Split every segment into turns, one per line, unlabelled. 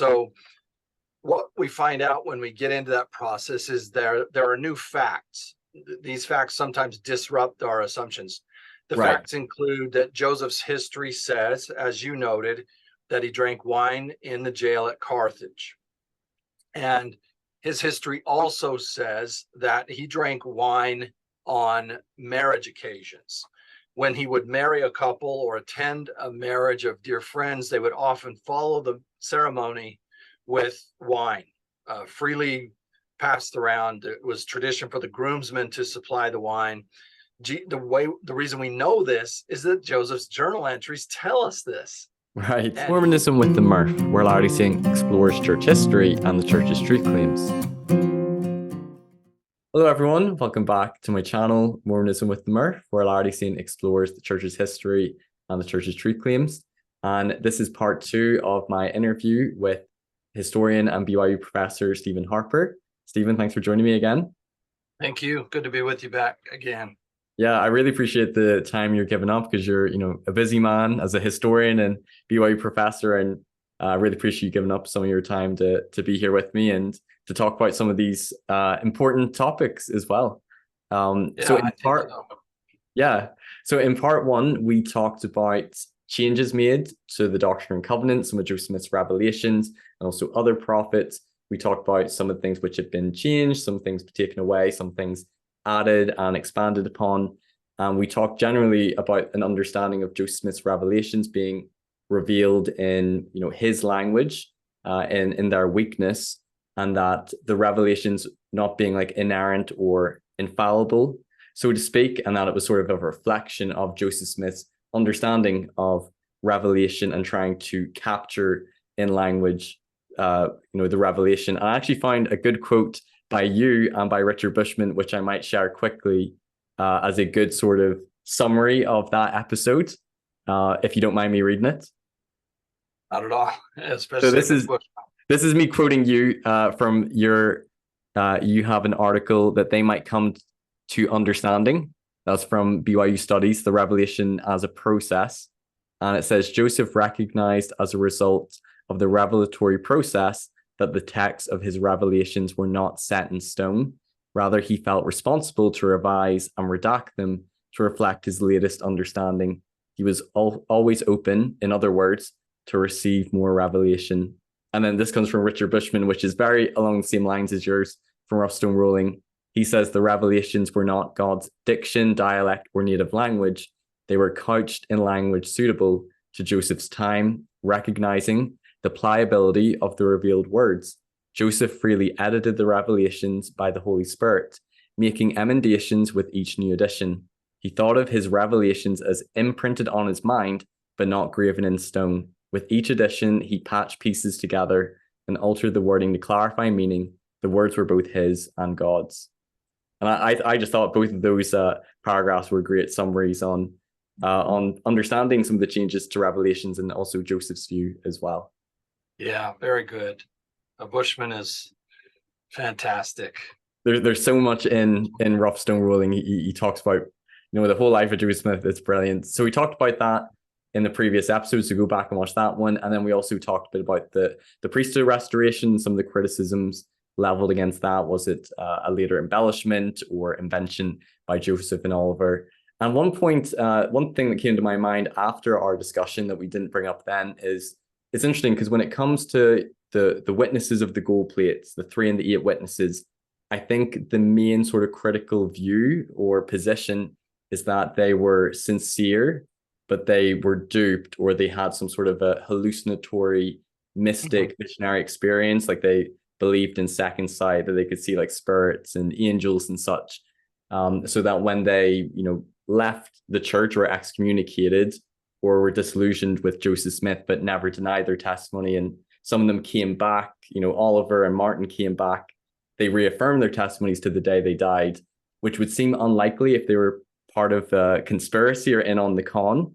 So what we find out when we get into that process is there are new facts. These facts sometimes disrupt our assumptions. The
Right.
facts include that Joseph's history says, as you noted, that he drank wine in the jail at Carthage. And his history also says that he drank wine on marriage occasions. When he would marry a couple or attend a marriage of dear friends, they would often follow the ceremony with wine, freely passed around. It was tradition for the groomsmen to supply the wine. The reason we know this is that Joseph's journal entries tell us this.
Right. Mormonism with the Murph, where Latter-day Saint explores church history and the church's truth claims. Hello, everyone. Welcome back to my channel, Mormonism with the Murph, where Latter-day Saint explores the church's history and the church's truth claims. And this is part 2 of my interview with historian and BYU professor Steven Harper. Steven, thanks for joining me again. Thank you. Good to be with you back again. Yeah, I really appreciate the time you're giving up because you're, a busy man as a historian and BYU professor, and I really appreciate you giving up some of your time to be here with me and to talk about some of these important topics as well. So in part 1, we talked about changes made to the Doctrine and Covenants, some of Joseph Smith's revelations, and also other prophets. We talked about some of the things which had been changed, some things taken away, some things added and expanded upon. And we talked generally about an understanding of Joseph Smith's revelations being revealed in, his language, in their weakness, and that the revelations not being like inerrant or infallible, so to speak, and that it was sort of a reflection of Joseph Smith's understanding of revelation and trying to capture in language, the revelation. And I actually found a good quote by you and by Richard Bushman, which I might share quickly as a good sort of summary of that episode, if you don't mind me reading it.
Not at all. Especially
so this is me quoting you from your, you have an article that they might come to understanding. That's from BYU Studies, The Revelation as a Process. And it says, Joseph recognized as a result of the revelatory process that the texts of his revelations were not set in stone. Rather, he felt responsible to revise and redact them to reflect his latest understanding. He was always open, in other words, to receive more revelation. And then this comes from Richard Bushman, which is very along the same lines as yours from Rough Stone Rolling. He says the revelations were not God's diction, dialect, or native language. They were couched in language suitable to Joseph's time, recognizing the pliability of the revealed words. Joseph freely edited the revelations by the Holy Spirit, making emendations with each new edition. He thought of his revelations as imprinted on his mind, but not graven in stone. With each edition, he patched pieces together and altered the wording to clarify meaning. The words were both his and God's. And I just thought both of those paragraphs were great summaries on understanding some of the changes to revelations and also Joseph's view as well. Yeah, very good. Bushman is fantastic. There's so much in Rough Stone Rolling. He talks about, the whole life of Joseph Smith. It's brilliant. So we talked about that in the previous episodes, so go back and watch that one. And then we also talked a bit about the Priesthood Restoration, some of the criticisms leveled against that. Was it a later embellishment or invention by Joseph and Oliver? And one thing that came to my mind after our discussion that we didn't bring up then is, it's interesting because when it comes to the witnesses of the gold plates, the 3 and the 8 witnesses, I think the main sort of critical view or position is that they were sincere, but they were duped, or they had some sort of a hallucinatory, mystic, visionary experience. Like they believed in second sight, that they could see like spirits and angels and such. So that when they, left the church or excommunicated or were disillusioned with Joseph Smith, but never denied their testimony, and some of them came back, Oliver and Martin came back, they reaffirmed their testimonies to the day they died, which would seem unlikely if they were part of a conspiracy or in on the con.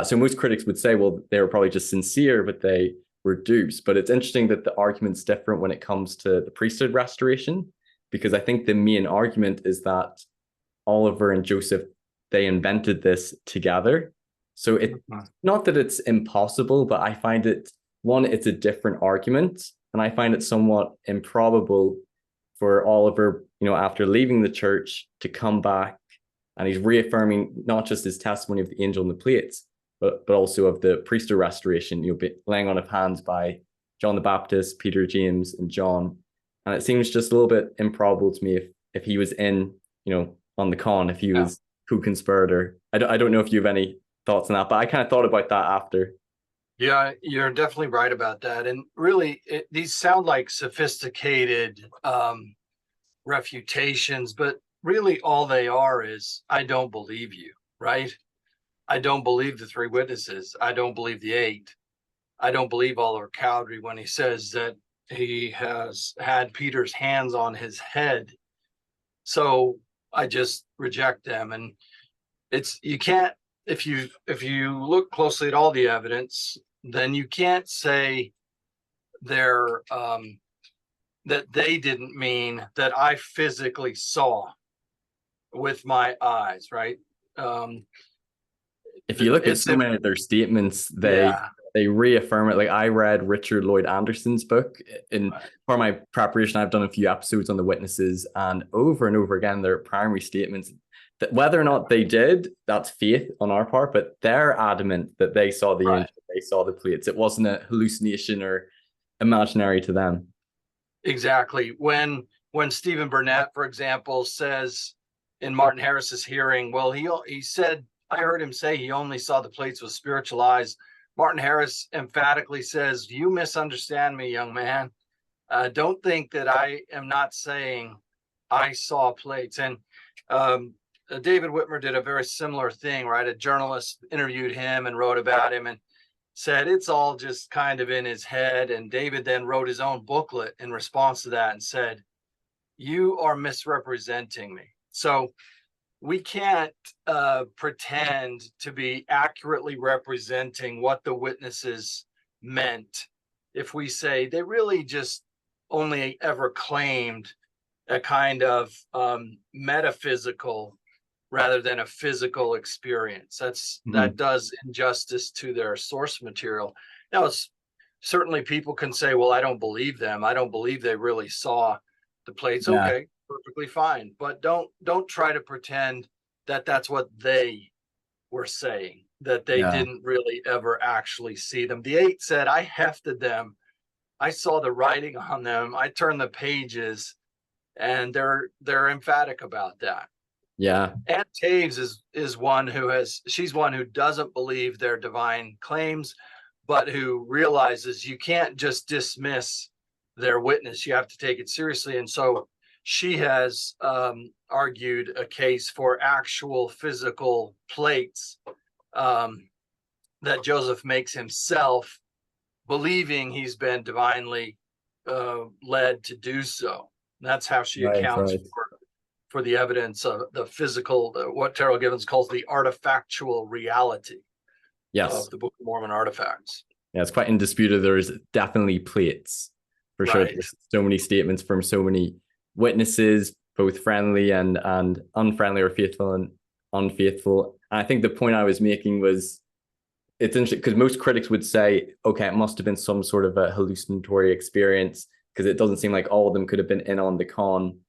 So most critics would say, well, they were probably just sincere, but they were dupes. But it's interesting that the argument's different when it comes to the Priesthood Restoration, because I think the main argument is that Oliver and Joseph, they invented this together. So it's not that it's impossible, but I find it one, it's a different argument, and I find it somewhat improbable for Oliver, after leaving the church, to come back, and he's reaffirming not just his testimony of the angel and the plates, but also of the priesthood restoration, laying on of hands by John the Baptist, Peter, James, and John. And it seems just a little bit improbable to me if he was in, on the con, if he was co-conspirator. I don't know if you have any thoughts on that, but I kind of thought about that after.
Yeah, you're definitely right about that. And really, these sound like sophisticated refutations, but really all they are is, I don't believe you, right? I don't believe the three witnesses. I don't believe the eight. I don't believe Oliver Cowdery when he says that he has had Peter's hands on his head. So I just reject them. And you can't, if you look closely at all the evidence, then you can't say that they didn't mean that I physically saw with my eyes, right?
If you look at so many of their statements, they reaffirm it. Like, I read Richard Lloyd Anderson's book, and for my preparation, I've done a few episodes on the witnesses, and over again, their primary statements, that whether or not they did, that's faith on our part, but they're adamant that they saw the angel, they saw the plates. It wasn't a hallucination or imaginary to them.
Exactly. When Stephen Burnett, for example, says in Martin Harris's hearing, well, he said, I heard him say he only saw the plates with spiritual eyes. Martin Harris emphatically says, you misunderstand me, young man. Don't think that I am not saying I saw plates. And David Whitmer did a very similar thing, right? A journalist interviewed him and wrote about him and said it's all just kind of in his head. And David then wrote his own booklet in response to that and said, you are misrepresenting me. So we can't pretend to be accurately representing what the witnesses meant if we say they really just only ever claimed a kind of metaphysical rather than a physical experience. That does injustice to their source material. Now, certainly people can say, well, I don't believe them. I don't believe they really saw the plates. Yeah. Okay, perfectly fine. But don't try to pretend that that's what they were saying, that they didn't really ever actually see them. The eight said, I hefted them. I saw the writing on them. I turned the pages, and they're emphatic about that.
Yeah.
Ann Taves is one she's one who doesn't believe their divine claims, but who realizes you can't just dismiss their witness. You have to take it seriously. And so she has argued a case for actual physical plates that Joseph makes himself, believing he's been divinely led to do so. And that's how she accounts for the evidence of the physical, what Terrell Givens calls the artifactual reality of the Book of Mormon artifacts.
Yeah, it's quite indisputed. There's definitely plates, for sure. There's so many statements from so many witnesses, both friendly and unfriendly, or faithful and unfaithful. And I think the point I was making was, it's interesting because most critics would say, okay, it must have been some sort of a hallucinatory experience, because it doesn't seem like all of them could have been in on the con.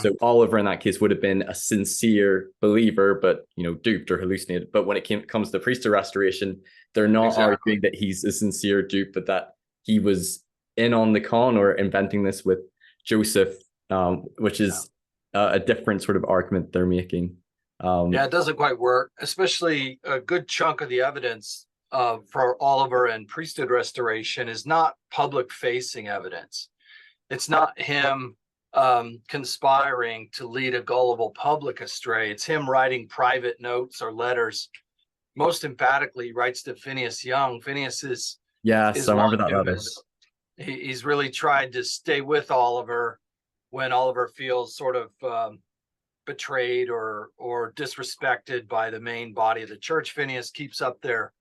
So Oliver in that case would have been a sincere believer, but duped or hallucinated. But when it comes to priesthood restoration, they're not arguing that he's a sincere dupe, but that he was in on the con or inventing this with Joseph, which is a different sort of argument they're making.
It doesn't quite work, especially a good chunk of the evidence for Oliver and priesthood restoration is not public-facing evidence. It's not him conspiring to lead a gullible public astray. It's him writing private notes or letters. Most emphatically, he writes to Phineas Young. Phineas is
I remember that letter.
He's really tried to stay with Oliver when Oliver feels sort of betrayed or disrespected by the main body of the church. Phineas keeps up their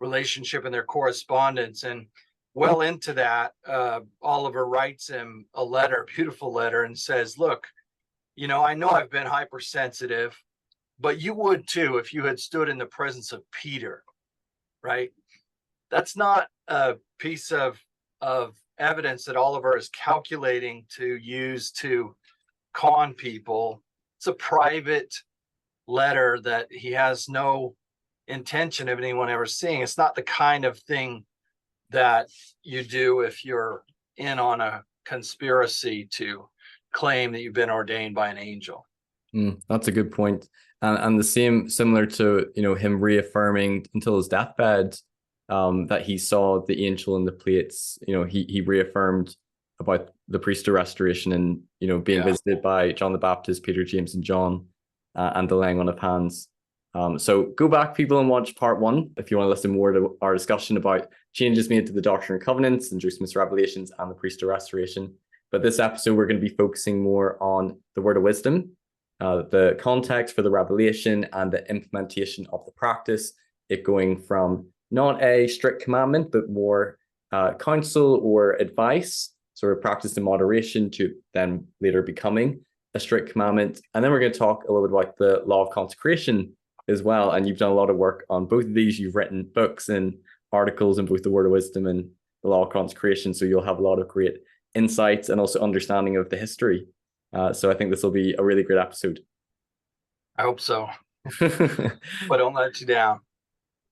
relationship and their correspondence, and well into that, Oliver writes him a letter, a beautiful letter, and says, look, I know I've been hypersensitive, but you would too if you had stood in the presence of Peter, right? That's not a piece of evidence that Oliver is calculating to use to con people. It's a private letter that he has no intention of anyone ever seeing. It's not the kind of thing that you do if you're in on a conspiracy to claim that you've been ordained by an angel.
That's a good point. And the similar to, him reaffirming until his deathbed that he saw the angel in the plates. He reaffirmed about the Priesthood Restoration and, being visited by John the Baptist, Peter, James, and John, and the laying on of hands. So go back, people, and watch part 1 if you want to listen more to our discussion about changes made to the Doctrine and Covenants, Inducements, Revelations, and the Priesthood Restoration. But this episode, we're going to be focusing more on the Word of Wisdom, the context for the revelation, and the implementation of the practice, it going from not a strict commandment, but more counsel or advice, sort of practice in moderation, to then later becoming a strict commandment. And then we're going to talk a little bit about the law of consecration as well. And you've done a lot of work on both of these. You've written books and articles in both the Word of Wisdom and the law of consecration. So you'll have a lot of great insights and also understanding of the history. So I think this will be a really great episode.
I hope so. But don't let you down.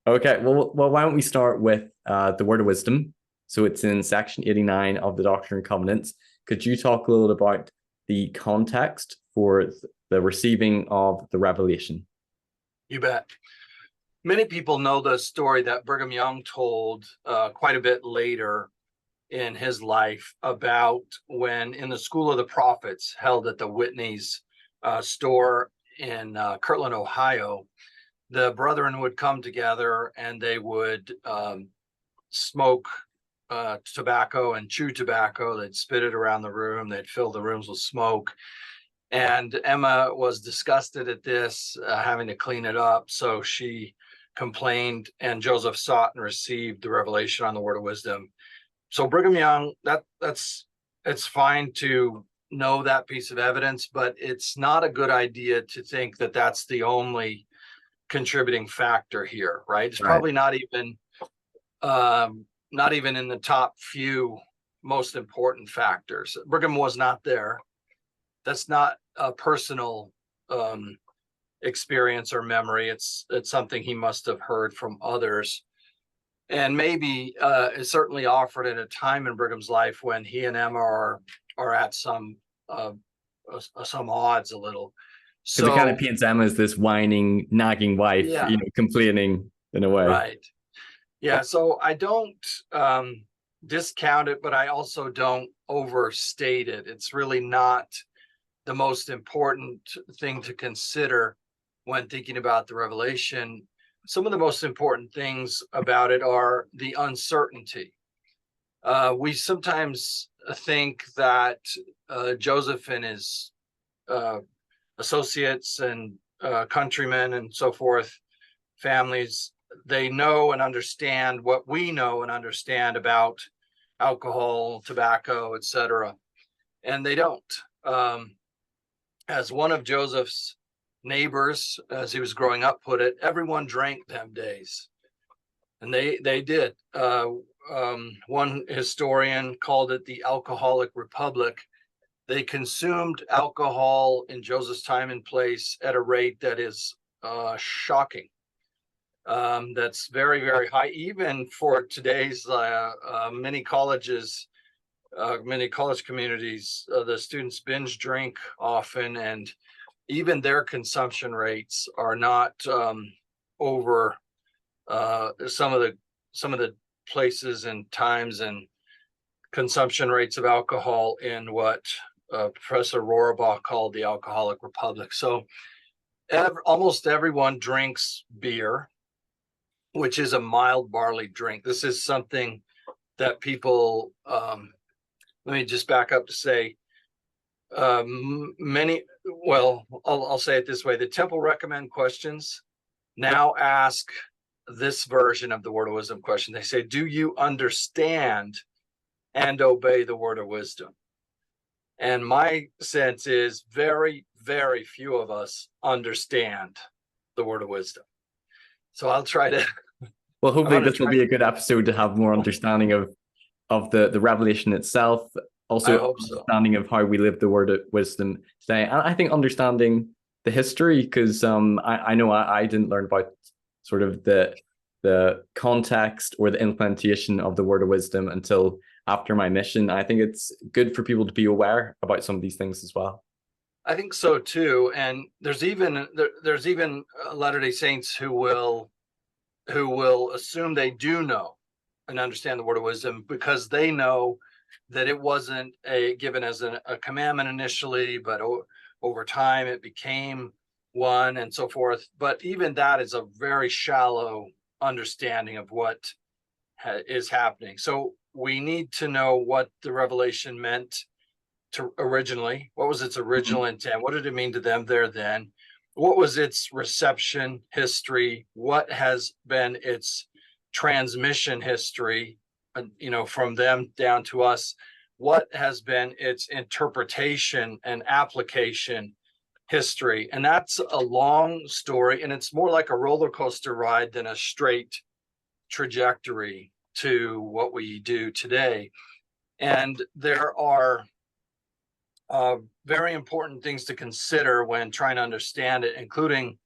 Okay, well, why don't we start with the Word of Wisdom? So it's in section 89 of the Doctrine and Covenants. Could you talk a little about the context for the receiving of the revelation?
You bet. Many people know the story that Brigham Young told quite a bit later in his life about when in the School of the Prophets held at the Whitney's store in Kirtland, Ohio, the brethren would come together and they would smoke tobacco and chew tobacco. They'd spit it around the room. They'd fill the rooms with smoke. And Emma was disgusted at this, having to clean it up. So she complained, and Joseph sought and received the revelation on the Word of Wisdom. So Brigham Young, it's fine to know that piece of evidence, but it's not a good idea to think that that's the only contributing factor here, right? It's probably not even in the top few most important factors. Brigham was not there. That's not a personal experience or memory. It's something he must have heard from others. And maybe it's certainly offered at a time in Brigham's life when he and Emma are at some odds a little.
So it kind of paints Emma as this whining, nagging wife, complaining in a way.
Right. Yeah. So I don't discount it, but I also don't overstate it. It's really not the most important thing to consider when thinking about the revelation. Some of the most important things about it are the uncertainty. We sometimes think that Joseph and his associates and countrymen and so forth, families, they know and understand what we know and understand about alcohol, tobacco, etc. And they don't. As one of Joseph's neighbors, as he was growing up, put it, everyone drank them days. And they did. One historian called it the alcoholic republic. They consumed alcohol in Joseph's time and place at a rate that is shocking. That's very, very high, even for today's many colleges, many college communities. The students binge drink often, and even their consumption rates are not over some of the places and times and consumption rates of alcohol in what Professor Rohrabaugh called the alcoholic republic. So almost everyone drinks beer, which is a mild barley drink. This is something that people, let me just back up to say, I'll say it this way. The Temple Recommend questions now ask this version of the Word of Wisdom question. They say, do you understand and obey the Word of Wisdom? And my sense is very, very few of us understand the Word of Wisdom. So I'll try to.
Well, hopefully
gonna
this will
try.
be a good episode to have more understanding of the revelation itself,
I
also
hope so.
understanding of how we live the word of wisdom today. And I think understanding the history, because I know I didn't learn about sort of the context or the implementation of the word of wisdom until after my mission. I think it's good for people to be aware about some of these things as well.
I think so too. And there's even Latter-day Saints who will assume they do know and understand the word of wisdom because they know that it wasn't given as a commandment initially, but over time it became one and so forth. But even that is a very shallow understanding of what is happening. So we need to know what the revelation meant to originally. What was its original intent? What did it mean to them there then? What was its reception history? What has been its transmission history, from them down to us? What has been its interpretation and application history? And that's a long story, and it's more like a roller coaster ride than a straight trajectory to what we do today. And there are very important things to consider when trying to understand it, including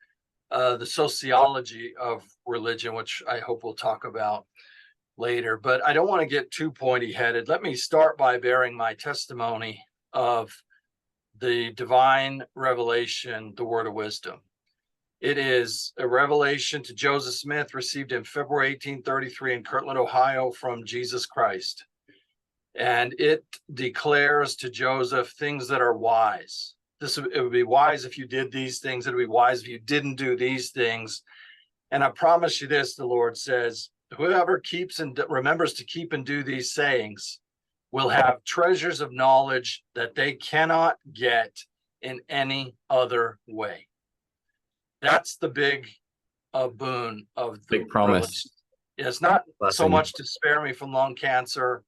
the sociology of religion, which I hope we'll talk about later. But I don't want to get too pointy-headed. Let me start by bearing my testimony of the divine revelation, the word of wisdom. It is a revelation to Joseph Smith received in February 1833 in Kirtland, Ohio, from Jesus Christ. And it declares to Joseph things that are wise. It would be wise if you did these things. It would be wise if you didn't do these things. And I promise you this, the Lord says, whoever keeps and remembers to keep and do these sayings will have treasures of knowledge that they cannot get in any other way. That's the big boon of the
big promise.
It's not
Blessing.
So much to spare me from lung cancer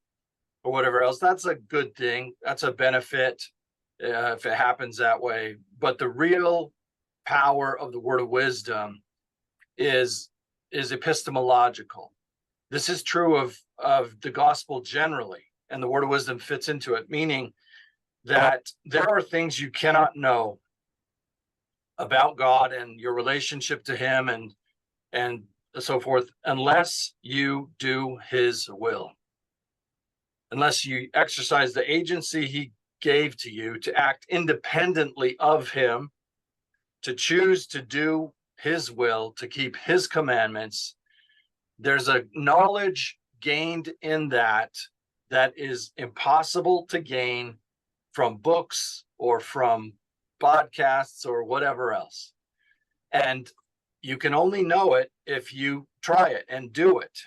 or whatever else. That's a good thing. That's a benefit if it happens that way. But the real power of the word of wisdom is epistemological. This is true of the gospel generally, and the word of wisdom fits into it, meaning that there are things you cannot know about God and your relationship to him and so forth unless you do his will. Unless you exercise the agency he gave to you to act independently of him, to choose to do his will, to keep his commandments, there's a knowledge gained in that is impossible to gain from books or from podcasts or whatever else. And you can only know it if you try it and do it.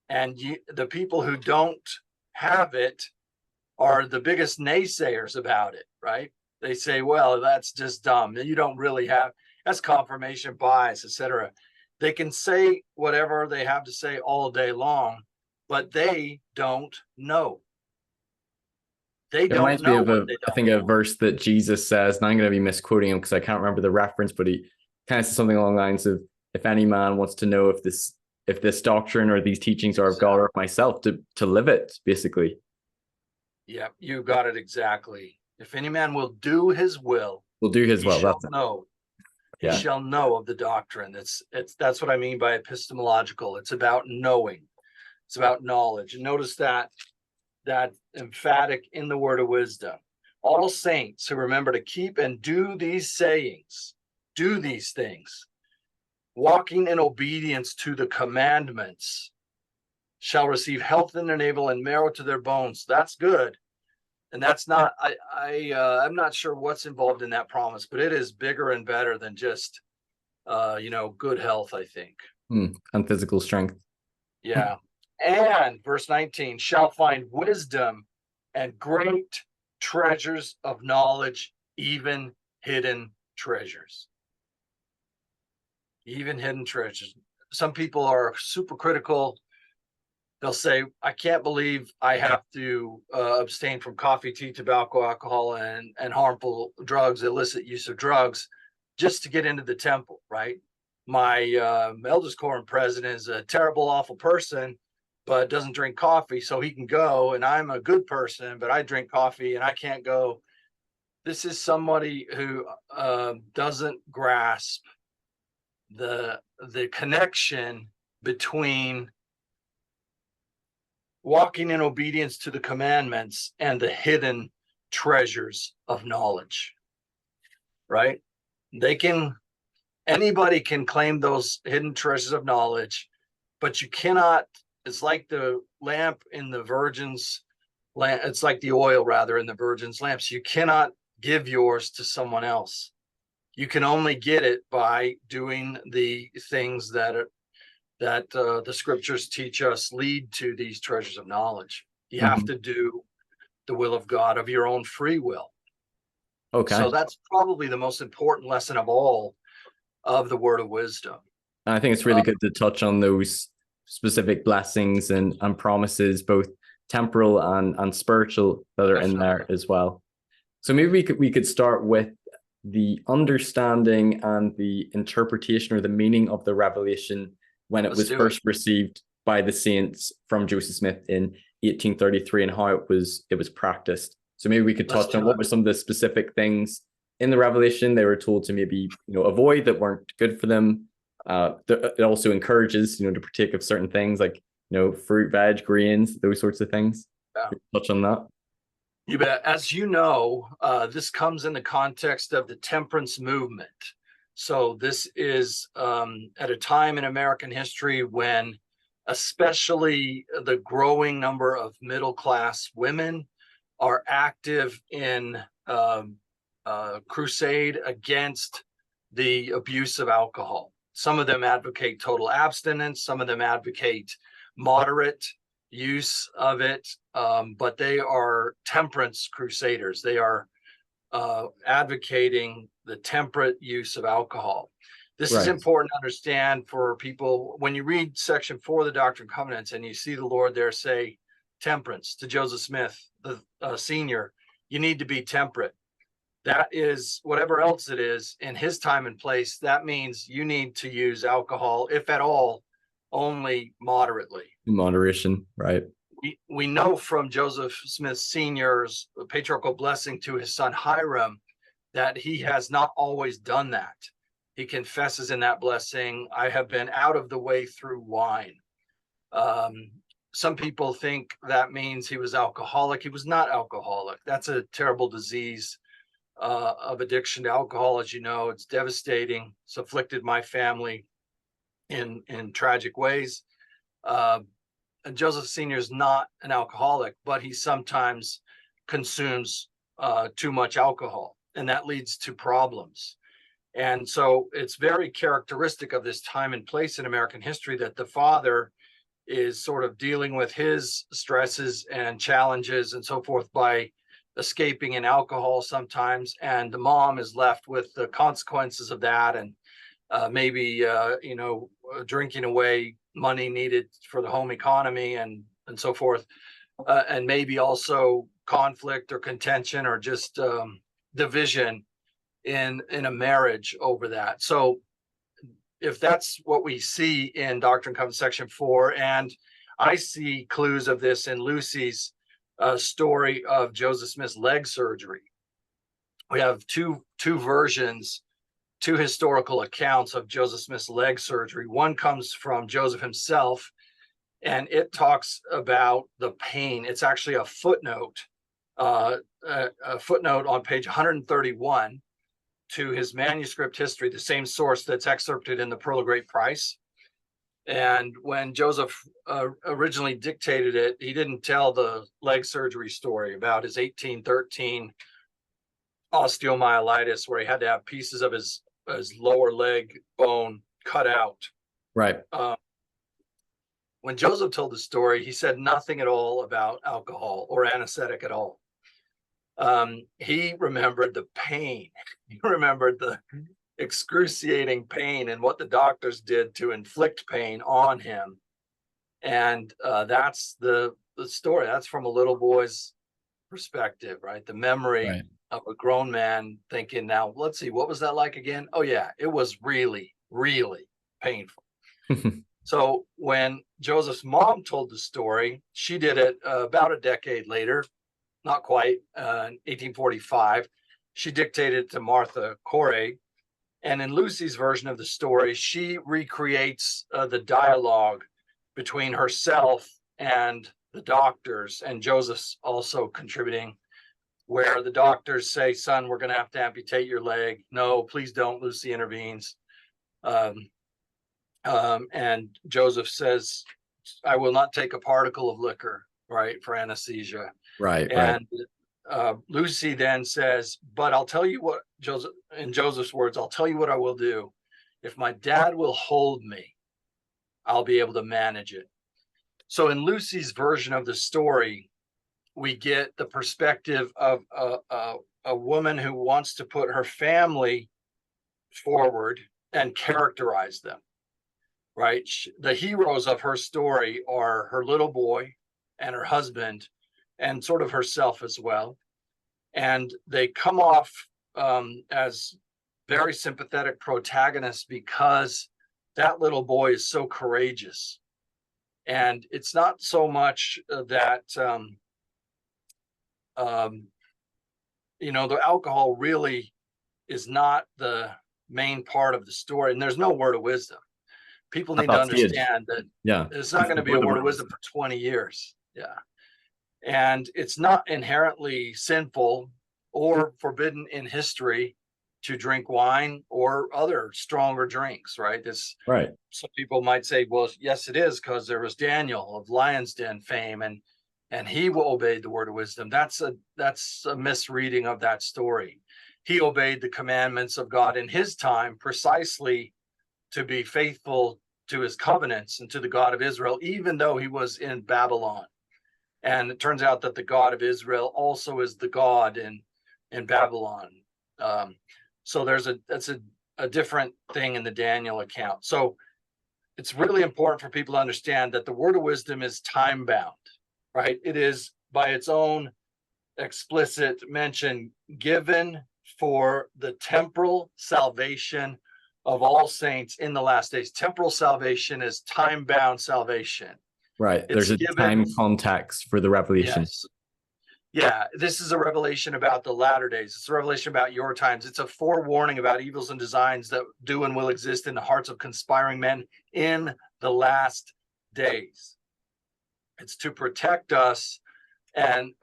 And the people who don't have it are the biggest naysayers about it, right? They say, well, that's just dumb. You don't really have, that's confirmation bias, etc. They can say whatever they have to say all day long, but they don't know. They don't know.
I think a verse that Jesus says, and I'm going to be misquoting him because I can't remember the reference, but he kind of says something along the lines of, if any man wants to know if this doctrine or these teachings are of God or of myself, to live it, basically.
Yeah, you got it exactly. If any man will do his will,
he shall
know. He shall know of the doctrine. That's what I mean by epistemological. It's about knowing. It's about knowledge. And notice that emphatic in the word of wisdom. All saints who remember to keep and do these sayings, do these things, walking in obedience to the commandments, shall receive health in their navel and marrow to their bones. That's good. And that's not, I'm not sure what's involved in that promise, but it is bigger and better than just, good health, I think.
And physical strength.
Yeah. And verse 19, shall find wisdom and great treasures of knowledge, even hidden treasures. Even hidden treasures. Some people are super critical. They'll say, I can't believe I have to abstain from coffee, tea, tobacco, alcohol, and harmful drugs, illicit use of drugs, just to get into the temple, right? my eldest quorum president is a terrible, awful person, but doesn't drink coffee, so he can go. And I'm a good person, but I drink coffee and I can't go. This is somebody who doesn't grasp the connection between walking in obedience to the commandments and the hidden treasures of knowledge, right? Anybody can claim those hidden treasures of knowledge, but you cannot. It's like the lamp in the virgin's lamp. It's like the oil, rather, in the virgin's lamps. You cannot give yours to someone else. You can only get it by doing the things that the scriptures teach us lead to these treasures of knowledge. You have to do the will of God of your own free will.
Okay.
So that's probably the most important lesson of all of the word of wisdom.
And I think it's really good to touch on those specific blessings and promises, both temporal and spiritual, that are in there as well. So maybe we could start with the understanding and the interpretation or the meaning of the revelation when it was first received by the saints from Joseph Smith in 1833 and how it was practiced. So maybe we could touch on what were some of the specific things in the revelation they were told to maybe avoid that weren't good for them. It also encourages to partake of certain things like fruit, veg, grains, those sorts of things.
Yeah.
Touch on that.
You bet. As you know, this comes in the context of the temperance movement. So this is at a time in American history when especially the growing number of middle-class women are active in crusade against the abuse of alcohol. Some of them advocate total abstinence. Some of them advocate moderate use of it, but they are temperance crusaders. They are advocating the temperate use of alcohol. This is important to understand for people. When you read section 4 of the Doctrine and Covenants and you see the Lord there say temperance to Joseph Smith, the senior, you need to be temperate. That is, whatever else it is in his time and place, that means you need to use alcohol, if at all, only moderately.
Moderation, right.
We know from Joseph Smith Sr.'s patriarchal blessing to his son Hiram that he has not always done that. He confesses in that blessing, I have been out of the way through wine. Some people think that means he was alcoholic. He was not alcoholic. That's a terrible disease of addiction to alcohol. As you know, it's devastating. It's afflicted my family in tragic ways. And Joseph Sr. is not an alcoholic, but he sometimes consumes too much alcohol, and that leads to problems. And so it's very characteristic of this time and place in American history that the father is sort of dealing with his stresses and challenges and so forth by escaping in alcohol sometimes, and the mom is left with the consequences of that, and maybe drinking away money needed for the home economy and so forth, and maybe also conflict or contention or just division in a marriage over that. So if that's what we see in Doctrine and Covenants section 4, and I see clues of this in Lucy's story of Joseph Smith's leg surgery. We have two versions, two historical accounts of Joseph Smith's leg surgery. One comes from Joseph himself, and it talks about the pain. It's actually a footnote on page 131 to his manuscript history, the same source that's excerpted in the Pearl of Great Price. And when Joseph originally dictated it, he didn't tell the leg surgery story about his 1813 osteomyelitis, where he had to have pieces of his lower leg bone cut out.
Right.
When Joseph told the story, he said nothing at all about alcohol or anesthetic at all. He remembered the pain. He remembered the excruciating pain and what the doctors did to inflict pain on him. And that's the story. That's from a little boy's perspective, right? The memory of a grown man thinking, now, let's see, what was that like again? Oh, yeah, it was really, really painful. So when Joseph's mom told the story, she did it about a decade later, not quite, 1845. She dictated it to Martha Corey. And in Lucy's version of the story, she recreates the dialogue between herself and the doctors, and Joseph's also contributing, where the doctors say, son, we're going to have to amputate your leg. No, please don't. Lucy intervenes. And Joseph says, I will not take a particle of liquor, right, for anesthesia.
Right.
And Lucy then says, but I'll tell you what, Joseph, in Joseph's words, I'll tell you what I will do. If my dad will hold me, I'll be able to manage it. So in Lucy's version of the story, we get the perspective of a woman who wants to put her family forward and characterize them, right? The heroes of her story are her little boy and her husband and sort of herself as well. And they come off as very sympathetic protagonists because that little boy is so courageous. And it's not so much that, the alcohol really is not the main part of the story. And there's no word of wisdom. People need to understand that it's not going to be a word of wisdom for 20 years. Yeah. And it's not inherently sinful or forbidden in history to drink wine or other stronger drinks, right?
Right.
Some people might say, well, yes, it is, because there was Daniel of Lion's Den fame, and he obeyed the word of wisdom. That's a misreading of that story. He obeyed the commandments of God in his time precisely to be faithful to his covenants and to the God of Israel, even though he was in Babylon. And it turns out that the God of Israel also is the God in Babylon. So that's a different thing in the Daniel account. So it's really important for people to understand that the word of wisdom is time bound, right? It is by its own explicit mention given for the temporal salvation of all saints in the last days. Temporal salvation is time bound salvation.
Right. There's a time context for the revelation.
Yes. Yeah, this is a revelation about the latter days. It's a revelation about your times. It's a forewarning about evils and designs that do and will exist in the hearts of conspiring men in the last days. It's to protect us and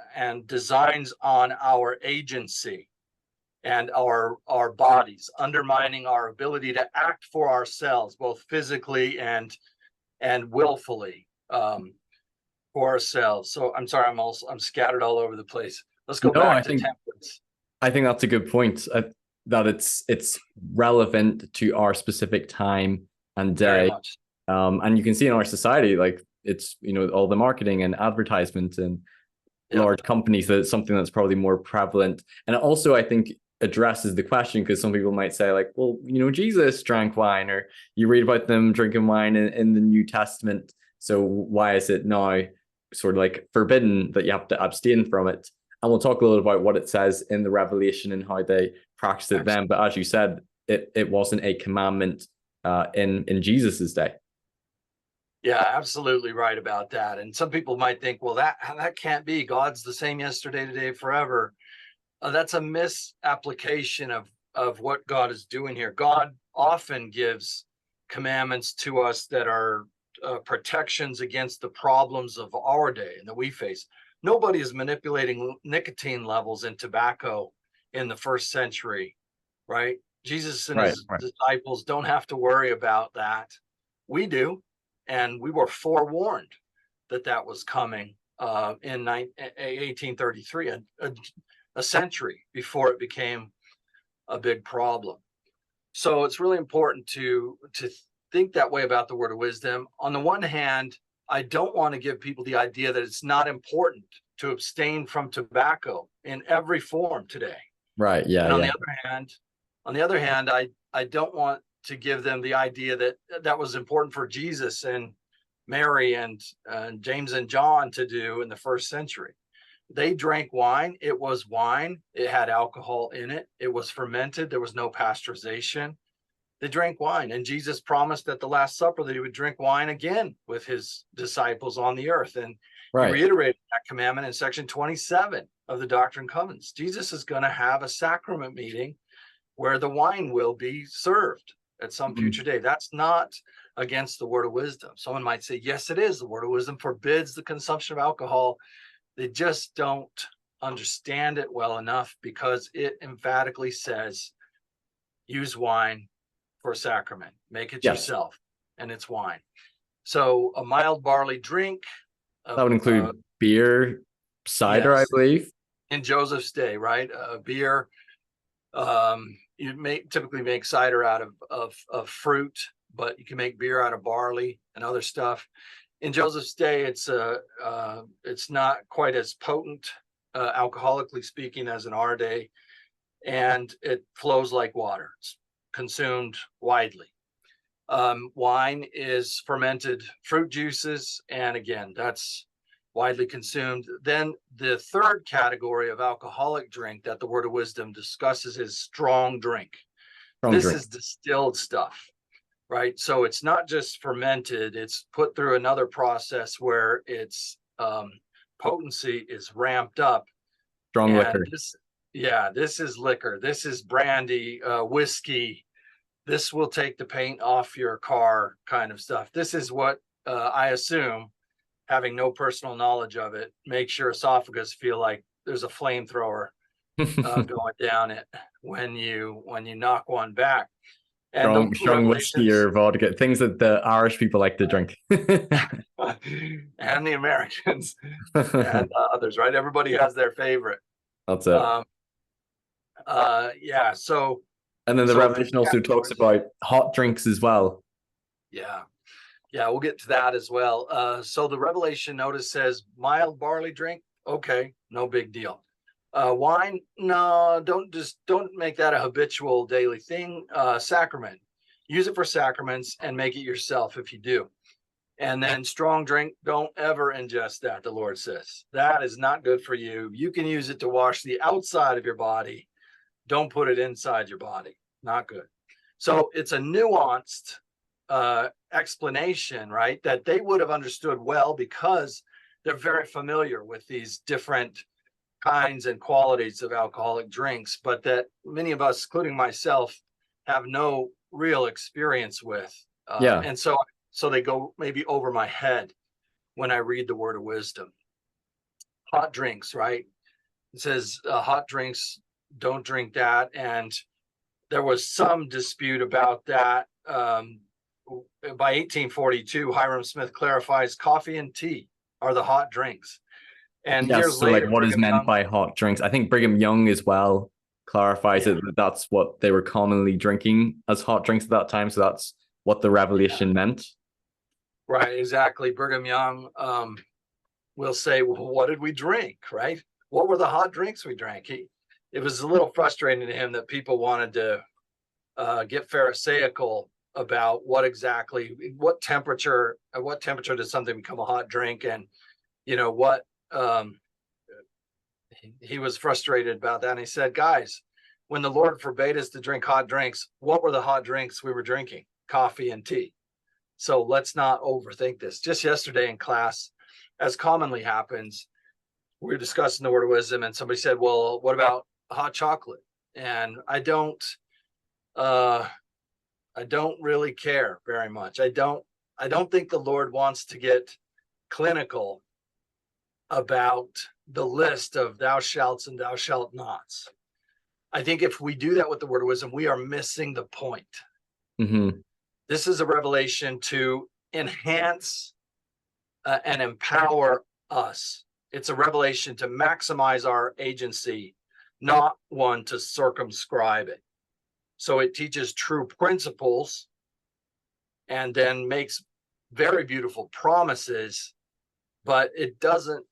designs on our agency and our bodies, undermining our ability to act for ourselves, both physically and willfully. For ourselves. So I'm sorry, I'm scattered all over the place. Let's go back to temperance.
I think that's a good point. That it's relevant to our specific time and day. And you can see in our society, like it's all the marketing and advertisement and large companies, that it's something that's probably more prevalent. And it also, I think, addresses the question, because some people might say, like, well, Jesus drank wine, or you read about them drinking wine in the New Testament. So why is it now sort of like forbidden that you have to abstain from it? And we'll talk a little about what it says in the Revelation and how they practiced it then. But as you said, it wasn't a commandment in Jesus's day.
Yeah, absolutely right about that. And some people might think, well, that can't be. God's the same yesterday, today, forever. That's a misapplication of what God is doing here. God often gives commandments to us that are protections against the problems of our day and that we face. Nobody is manipulating nicotine levels in tobacco in the first century, right? Jesus and his disciples don't have to worry about that. We do, and we were forewarned that was coming in 1833, a century before it became a big problem. So it's really important to think that way about the word of wisdom. On the one hand, I don't want to give people the idea that it's not important to abstain from tobacco in every form today.
Right. Yeah.
And on the other hand, I don't want to give them the idea that was important for Jesus and Mary and James and John to do in the first century. They drank wine. It was wine. It had alcohol in it. It was fermented. There was no pasteurization. They drank wine, and Jesus promised at the Last Supper that he would drink wine again with his disciples on the earth. And he reiterated that commandment in section 27 of the Doctrine and Covenants. Jesus is going to have a sacrament meeting where the wine will be served at some future day. That's not against the word of wisdom. Someone might say, yes, it is. The word of wisdom forbids the consumption of alcohol. They just don't understand it well enough, because it emphatically says, use wine for a sacrament, make it yourself, and it's wine. So a mild barley drink.
That would include beer, cider, yes, I believe.
In Joseph's day, right? Beer. You typically make cider out of fruit, but you can make beer out of barley and other stuff. In Joseph's day, it's not quite as potent, alcoholically speaking, as in our day, and it flows like water. It's consumed widely. Wine is fermented fruit juices, and again, that's widely consumed. Then the third category of alcoholic drink that the Word of Wisdom discusses is strong drink. This is distilled stuff, right? So it's not just fermented, it's put through another process where its potency is ramped up.
Strong liquor.
This is liquor. This is brandy, whiskey. This will take the paint off your car kind of stuff. This is what I assume, having no personal knowledge of it, makes your esophagus feel like there's a flamethrower going down it when you knock one back. And
strong whiskey or vodka, things that the Irish people like to drink.
And the Americans and others, right? Everybody has their favorite.
That's it.
So.
And then the Revelation also talks about hot drinks as well.
Yeah, we'll get to that as well. So the Revelation notice says mild barley drink. Okay, no big deal. Wine, no, don't make that a habitual daily thing. Sacrament, use it for sacraments and make it yourself if you do. And then strong drink, don't ever ingest that, the Lord says. That is not good for you. You can use it to wash the outside of your body. Don't put it inside your body. Not good. So it's a nuanced explanation, right? That they would have understood well, because they're very familiar with these different kinds and qualities of alcoholic drinks, but that many of us, including myself, have no real experience with. And so they go maybe over my head when I read the Word of Wisdom. Hot drinks, right? It says hot drinks, don't drink that. And there was some dispute about that. By 1842, Hiram Smith clarifies coffee and tea are the hot drinks. And years
so
later,
like what is meant by hot drinks? I think Brigham Young as well clarifies it, that that's what they were commonly drinking as hot drinks at that time. So that's what the Revelation meant. Right,
exactly. Brigham Young will say, well, what did we drink, right? What were the hot drinks we drank? It was a little frustrating to him that people wanted to get pharisaical about what temperature does something become a hot drink, and what he was frustrated about that. And he said, guys, when the Lord forbade us to drink hot drinks, what were the hot drinks we were drinking? Coffee and tea. So let's not overthink this. Just yesterday in class, as commonly happens, we were discussing the Word of Wisdom, and somebody said, well, what about hot chocolate? And I don't really care very much. I don't think the Lord wants to get clinical about the list of thou shalts and thou shalt nots. I think if we do that with the Word of Wisdom, we are missing the point.
Mm-hmm.
This is a revelation to enhance and empower us. It's a revelation to maximize our agency, not one to circumscribe it. So it teaches true principles and then makes very beautiful promises, but it doesn't,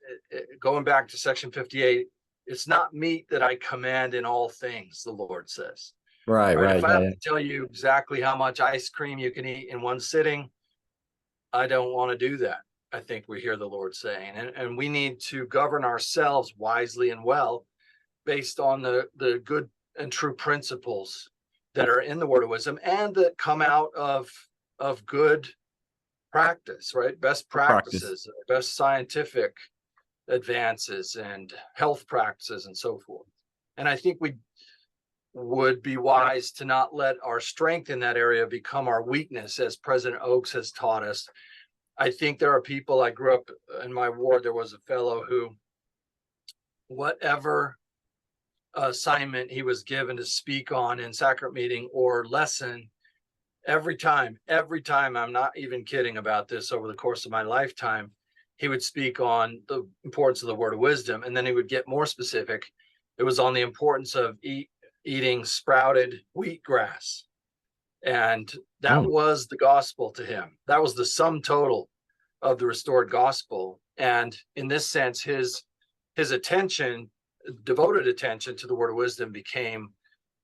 going back to section 58, it's not meat that I command in all things, the Lord says.
Right.
If I have to tell you exactly how much ice cream you can eat in one sitting, I don't want to do that. I think we hear the Lord saying, and we need to govern ourselves wisely and well based on the good and true principles that are in the word of wisdom and that come out of good practice, right? Best practices, best scientific advances and health practices and so forth. And I think we would be wise to not let our strength in that area become our weakness, as President Oakes has taught us. I think there are people, I grew up in my ward, there was a fellow who, whatever assignment he was given to speak on in sacrament meeting or lesson, every time, I'm not even kidding about this, over the course of my lifetime, he would speak on the importance of the word of wisdom. And then he would get more specific. It was on the importance of eating sprouted wheatgrass. And that was the gospel to him. That was the sum total of the restored gospel. And in this sense, his attention, devoted attention to the word of wisdom became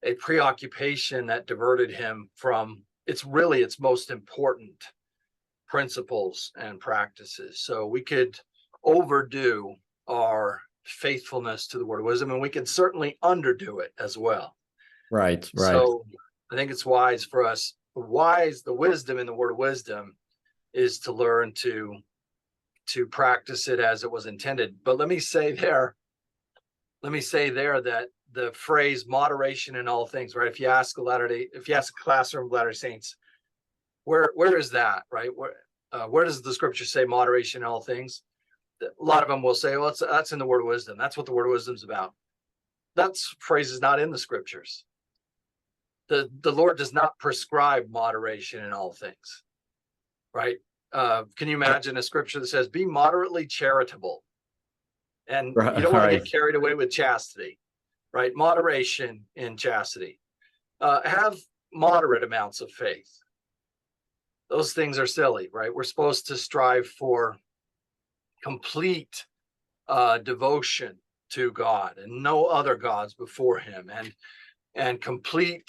a preoccupation that diverted him from its most important principles and practices. So we could overdo our faithfulness to the word of wisdom, and we can certainly underdo it as well.
Right.
So I think it's wise for us, the wisdom in the word of wisdom is to learn to practice it as it was intended. But let me say there that the phrase moderation in all things, right? If you ask a classroom of Latter-day Saints, where is that, right? Where does the scripture say moderation in all things? A lot of them will say, well, that's in the word of wisdom. That's what the word of wisdom is about. That phrase is not in the scriptures. The Lord does not prescribe moderation in all things, right? Can you imagine a scripture that says, be moderately charitable? And you don't want to get carried away with chastity, right? Moderation in chastity. Have moderate amounts of faith. Those things are silly, right? We're supposed to strive for complete devotion to God and no other gods before him, and complete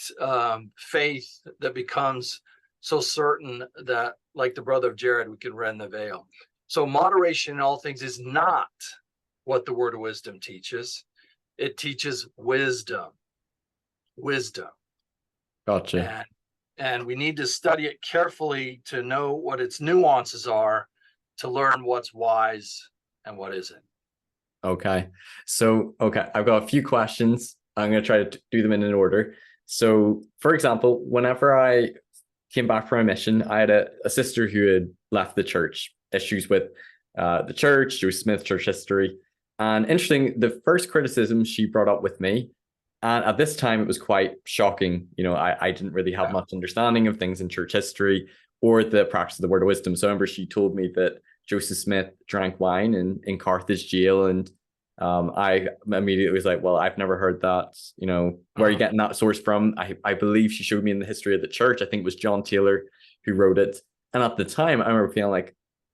faith that becomes so certain that, like the brother of Jared, we can rend the veil. So moderation in all things is not what the word of wisdom teaches. It teaches wisdom.
Gotcha.
And we need to study it carefully to know what its nuances are, to learn what's wise and what isn't.
Okay. So, I've got a few questions. I'm going to try to do them in an order. So, for example, whenever I came back from a mission, I had a sister who had left the church, issues with the church, Joseph Smith, church history. And interesting, the first criticism she brought up with me, and at this time it was quite shocking. I didn't really have much understanding of things in church history or the practice of the word of wisdom. So I remember she told me that Joseph Smith drank wine in Carthage jail, and I immediately was like, well, I've never heard that. Where are you getting that source from? I believe she showed me in the history of the church. I think it was John Taylor who wrote it. And at the time, I remember feeling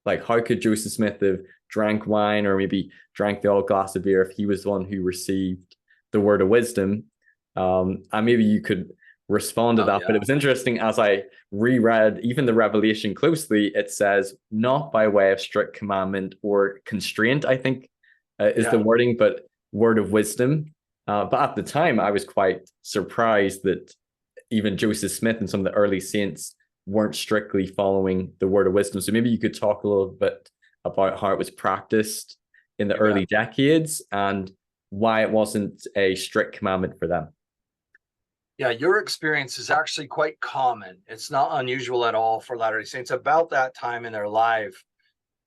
like how could Joseph Smith have drank wine or maybe drank the odd glass of beer if he was the one who received the word of wisdom? And maybe you could respond to that. But it was interesting, as I reread even the Revelation closely, it says not by way of strict commandment or constraint, I think is the wording, but word of wisdom. But at the time, I was quite surprised that even Joseph Smith and some of the early saints weren't strictly following the word of wisdom. So maybe you could talk a little bit about how it was practiced in the early decades and why it wasn't a strict commandment for them.
Yeah, your experience is actually quite common. It's not unusual at all for Latter-day Saints about that time in their life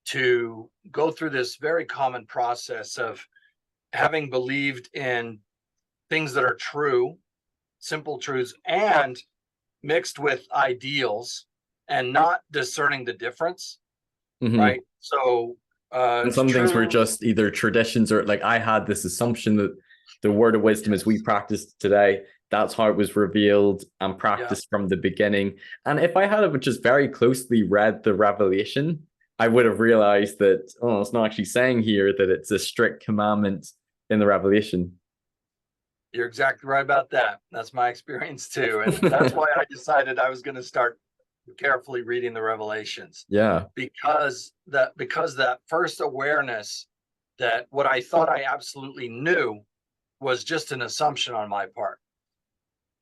to go through this very common process of having believed in things that are true, simple truths, and mixed with ideals, and not discerning the difference, right? So
and some things were just either traditions, or like I had this assumption that the word of wisdom as we practice today, that's how it was revealed and practiced from the beginning. And if I had just very closely read the Revelation, I would have realized that, it's not actually saying here that it's a strict commandment in the Revelation.
You're exactly right about that. That's my experience too. And that's why I decided I was going to start carefully reading the Revelations.
Yeah.
Because that first awareness that what I thought I absolutely knew was just an assumption on my part.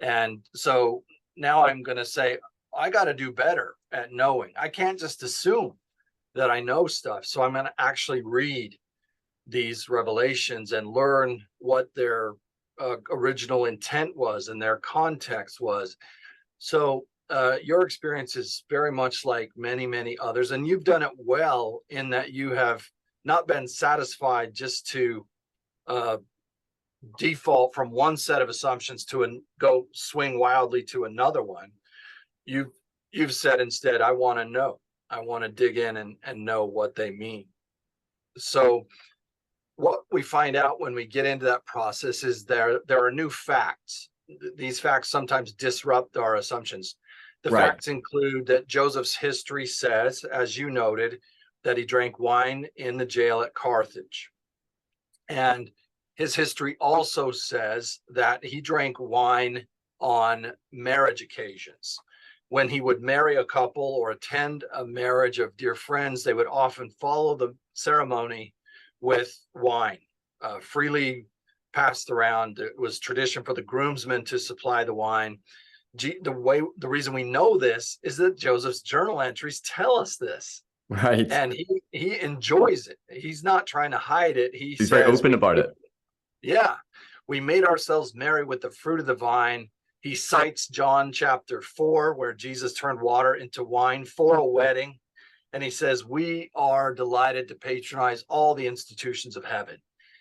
And so now I'm going to say, I got to do better at knowing. I can't just assume that I know stuff. So I'm going to actually read these revelations and learn what their original intent was and their context was. So your experience is very much like many, many others, and you've done it well in that you have not been satisfied just to default from one set of assumptions to go swing wildly to another one. You've said instead, I want to know. I want to dig in and know what they mean. So what we find out when we get into that process is there are new facts. These facts sometimes disrupt our assumptions. The
Right.
facts include that Joseph's history says, as you noted, that he drank wine in the jail at Carthage. And his history also says that he drank wine on marriage occasions. When he would marry a couple or attend a marriage of dear friends, they would often follow the ceremony with wine, freely passed around. It was tradition for the groomsmen to supply the wine. The reason we know this is that Joseph's journal entries tell us this.
Right.
And he enjoys it. He's not trying to hide it.
He's very open about it.
Yeah. We made ourselves merry with the fruit of the vine. He cites John chapter 4, where Jesus turned water into wine for a wedding. And he says, we are delighted to patronize all the institutions of heaven.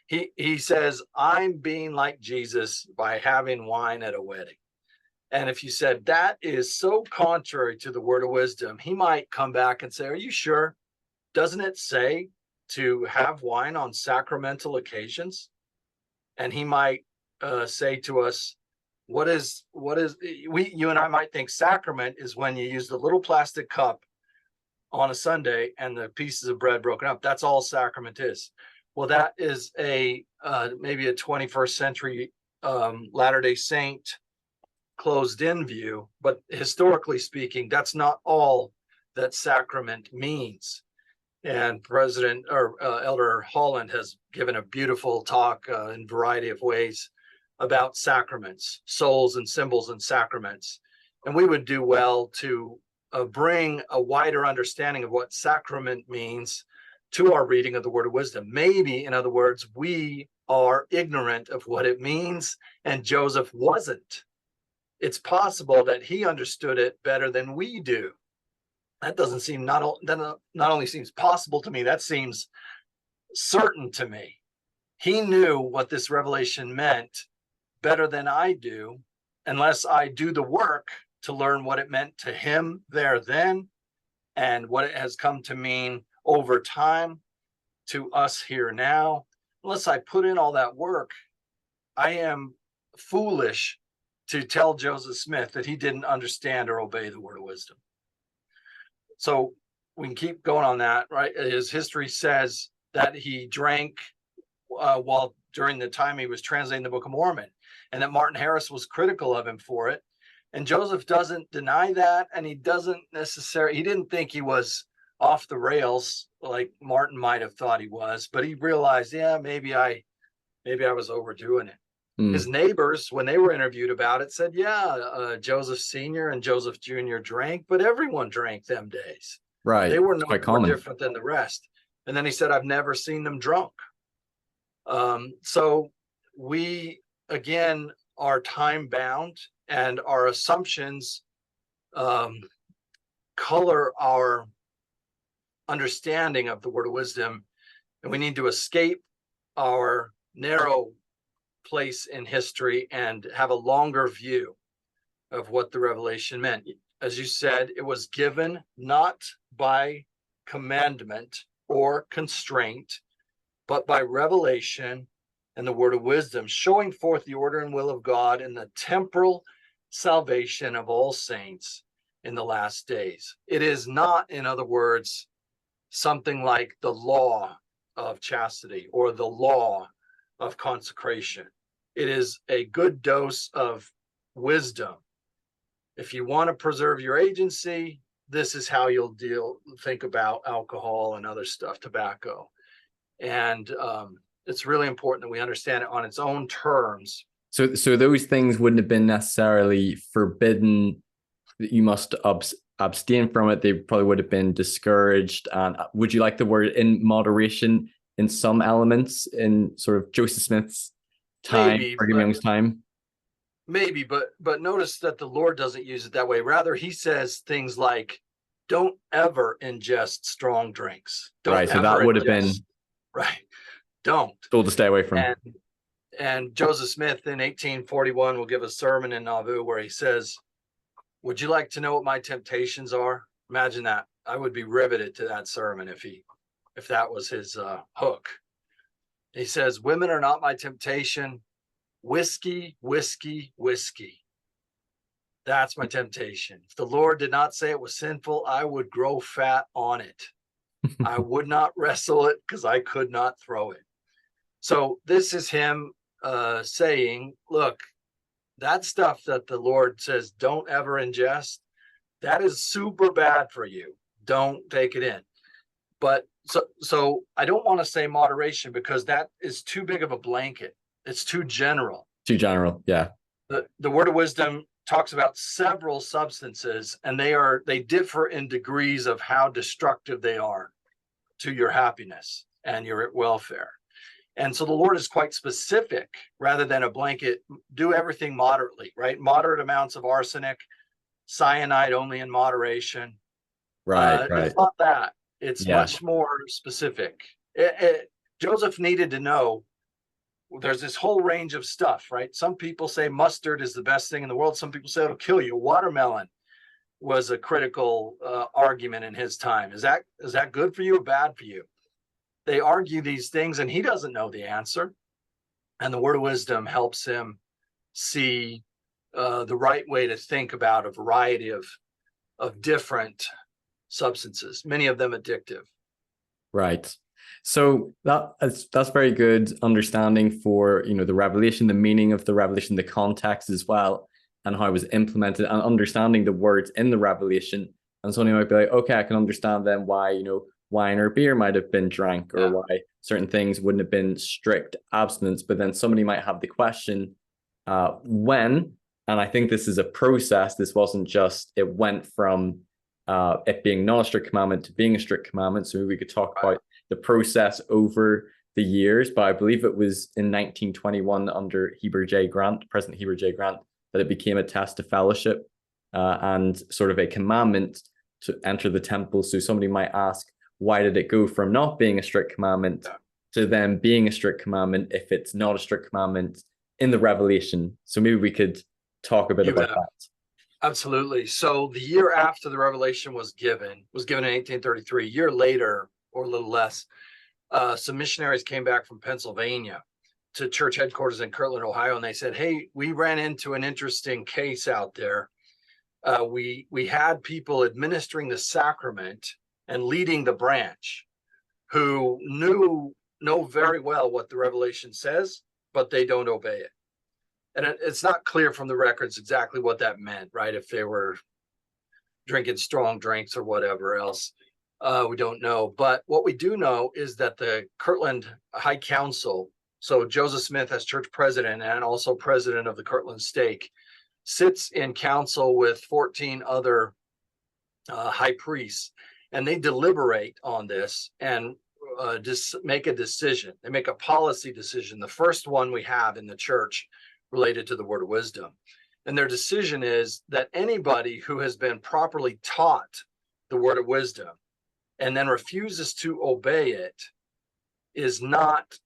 He says, I'm being like Jesus by having wine at a wedding. And if you said that is so contrary to the word of wisdom, he might come back and say, are you sure? Doesn't it say to have wine on sacramental occasions? And he might say to us, you and I might think sacrament is when you use the little plastic cup on a Sunday and the pieces of bread broken up. That's all sacrament is. Well, that is maybe a 21st century Latter-day Saint closed-in view, but historically speaking, that's not all that sacrament means. And Elder Holland has given a beautiful talk in a variety of ways about sacraments, souls and symbols and sacraments. And we would do well to bring a wider understanding of what sacrament means to our reading of the Word of Wisdom. Maybe, in other words, we are ignorant of what it means, and Joseph wasn't. It's possible that he understood it better than we do. That doesn't seem not only seems possible to me, that seems certain to me. He knew what this revelation meant better than I do, unless I do the work to learn what it meant to him there then, and what it has come to mean over time to us here now. Unless I put in all that work, I am foolish to tell Joseph Smith that he didn't understand or obey the word of wisdom. So we can keep going on that, right? His history says that he drank while during the time he was translating the Book of Mormon, and that Martin Harris was critical of him for it. And Joseph doesn't deny that, and he didn't think he was off the rails like Martin might have thought he was, but he realized, yeah, maybe I was overdoing it. His neighbors, when they were interviewed about it, said, yeah, Joseph Sr. and Joseph Jr. drank, but everyone drank them days.
Right.
They were
quite
no
common.
more different than the rest. And then he said, I've never seen them drunk. So we, again, are time bound, and our assumptions color our understanding of the word of wisdom. And we need to escape our narrow place in history and have a longer view of what the revelation meant. As you said, it was given not by commandment or constraint, but by revelation and the word of wisdom, showing forth the order and will of God and the temporal salvation of all saints in the last days. It is not, in other words, something like the law of chastity or the law of consecration. It is a good dose of wisdom. If you want to preserve your agency, this is how you'll think about alcohol and other stuff, tobacco. And it's really important that we understand it on its own terms
So those things wouldn't have been necessarily forbidden that you must abstain from it. They probably would have been discouraged. And would you like the word in moderation in some elements in sort of Joseph Smith's time, Brigham Young's time?
Maybe, but notice that the Lord doesn't use it that way. Rather, he says things like, don't ever ingest strong drinks. Don't
right. So that would have been
right. Don't.
told to stay away from.
And Joseph Smith in 1841 will give a sermon in Nauvoo where he says, would you like to know what my temptations are? Imagine that. I would be riveted to that sermon if that was his hook. He says, women are not my temptation. Whiskey, whiskey, whiskey. That's my temptation. If the Lord did not say it was sinful, I would grow fat on it. I would not wrestle it because I could not throw it. So this is him saying, look, that stuff that the Lord says don't ever ingest, that is super bad for you. Don't take it in. But so I don't want to say moderation because that is too big of a blanket. It's too general.
Too general, yeah.
The word of wisdom talks about several substances, and they differ in degrees of how destructive they are to your happiness and your welfare. And so the Lord is quite specific rather than a blanket. Do everything moderately, right? Moderate amounts of arsenic, cyanide only in moderation.
Right.
It's not that. It's much more specific. Joseph needed to know there's this whole range of stuff, right? Some people say mustard is the best thing in the world. Some people say it'll kill you. Watermelon was a critical argument in his time. Is that good for you or bad for you? They argue these things and he doesn't know the answer. And the word of wisdom helps him see the right way to think about a variety of different substances, many of them addictive.
Right. So that's very good understanding for, the revelation, the meaning of the revelation, the context as well, and how it was implemented, and understanding the words in the revelation. And somebody might be like, okay, I can understand then why, wine or beer might have been drank, or why certain things wouldn't have been strict abstinence. But then somebody might have the question, when, and I think this is a process. This wasn't just, it went from it being not a strict commandment to being a strict commandment. So we could talk about the process over the years, but I believe it was in 1921 under Heber J Grant, President Heber J Grant, that it became a test of fellowship and sort of a commandment to enter the temple. So somebody might ask, why did it go from not being a strict commandment to then being a strict commandment if it's not a strict commandment in the revelation? So maybe we could talk a bit about that.
Absolutely. So the year after the revelation was given in 1833. A year later, or a little less, some missionaries came back from Pennsylvania to church headquarters in Kirtland, Ohio, and they said, hey, we ran into an interesting case out there. We had people administering the sacrament and leading the branch who know very well what the revelation says, but they don't obey it. And it's not clear from the records exactly what that meant, right? If they were drinking strong drinks or whatever else, we don't know. But what we do know is that the Kirtland High Council, so Joseph Smith as church president and also president of the Kirtland stake, sits in council with 14 other high priests, and they deliberate on this and just make a decision. They make a policy decision. The first one we have in the church related to the word of wisdom. And their decision is that anybody who has been properly taught the word of wisdom and then refuses to obey it is not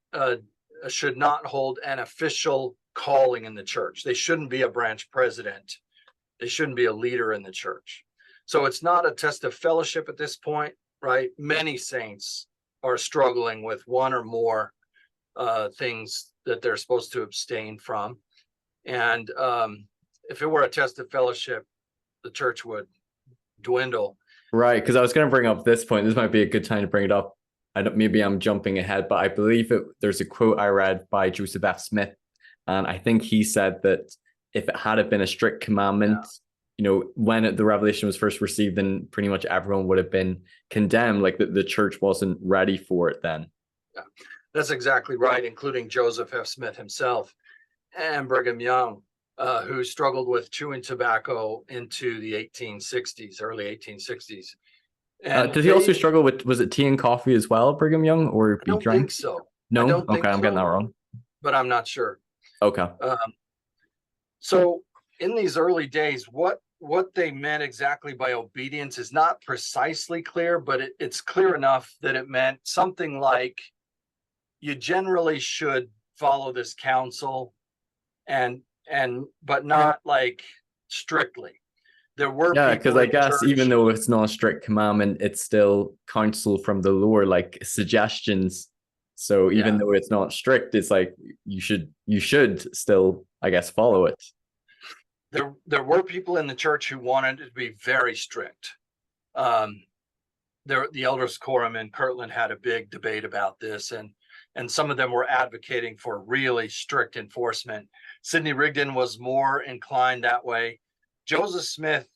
should not hold an official calling in the church. They shouldn't be a branch president. They shouldn't be a leader in the church. So it's not a test of fellowship at this point, right? Many saints are struggling with one or more things that they're supposed to abstain from. And if it were a test of fellowship, the church would dwindle.
Right, because I was going to bring up this point. This might be a good time to bring it up. Maybe I'm jumping ahead, but I believe there's a quote I read by Joseph F. Smith, and I think he said that if it had been a strict commandment, when the revelation was first received, then pretty much everyone would have been condemned, like the church wasn't ready for it then.
Yeah, that's exactly right, including Joseph F. Smith himself. and Brigham Young, who struggled with chewing tobacco into the 1860s, early 1860s. And
Did he also struggle with, was it tea and coffee as well, Brigham Young, or
I
be
don't
drank?
think so. I
No?
don't
Okay,
think
I'm getting that
so,
wrong.
but I'm not sure.
Okay.
So in these early days, what they meant exactly by obedience is not precisely clear, but it's clear enough that it meant something like you generally should follow this counsel, and but not like strictly. There were
Yeah, because
people
I
in
guess even
church.
though it's not a strict commandment, it's still counsel from the Lord, like suggestions. So even
Yeah,
though it's not strict, it's like you should still, I guess, follow it.
there were people in the church who wanted it to be very strict. Um, the elders quorum in Kirtland had a big debate about this, and some of them were advocating for really strict enforcement. Sidney Rigdon was more inclined that way. Joseph Smith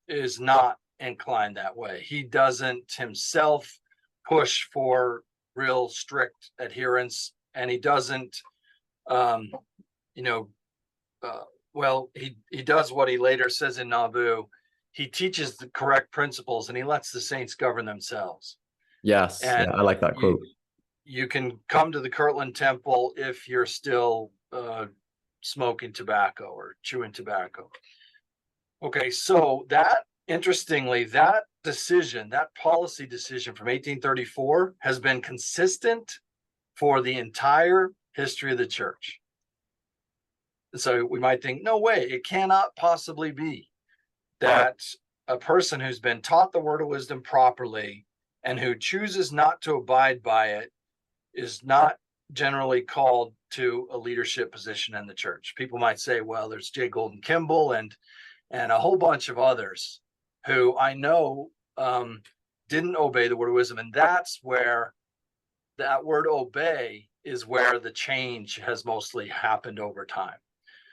is not inclined that way. He doesn't himself push for real strict adherence, and he doesn't, um, you know, well, he does what he later says in Nauvoo. He teaches the correct principles, and he lets the saints govern themselves.
Yes,
And
yeah, I like that
you
quote.
you can come to the Kirtland Temple if you're still smoking tobacco or chewing tobacco. Okay, so that, interestingly, that decision, that policy decision from 1834 has been consistent for the entire history of the church. So we might think, no way, it cannot possibly be that a person who's been taught the word of wisdom properly and who chooses not to abide by it is not generally called to a leadership position in the church. People might say, well, there's J. Golden Kimball and a whole bunch of others who I know didn't obey the word of wisdom. And that's where that word obey is where the change has mostly happened over time.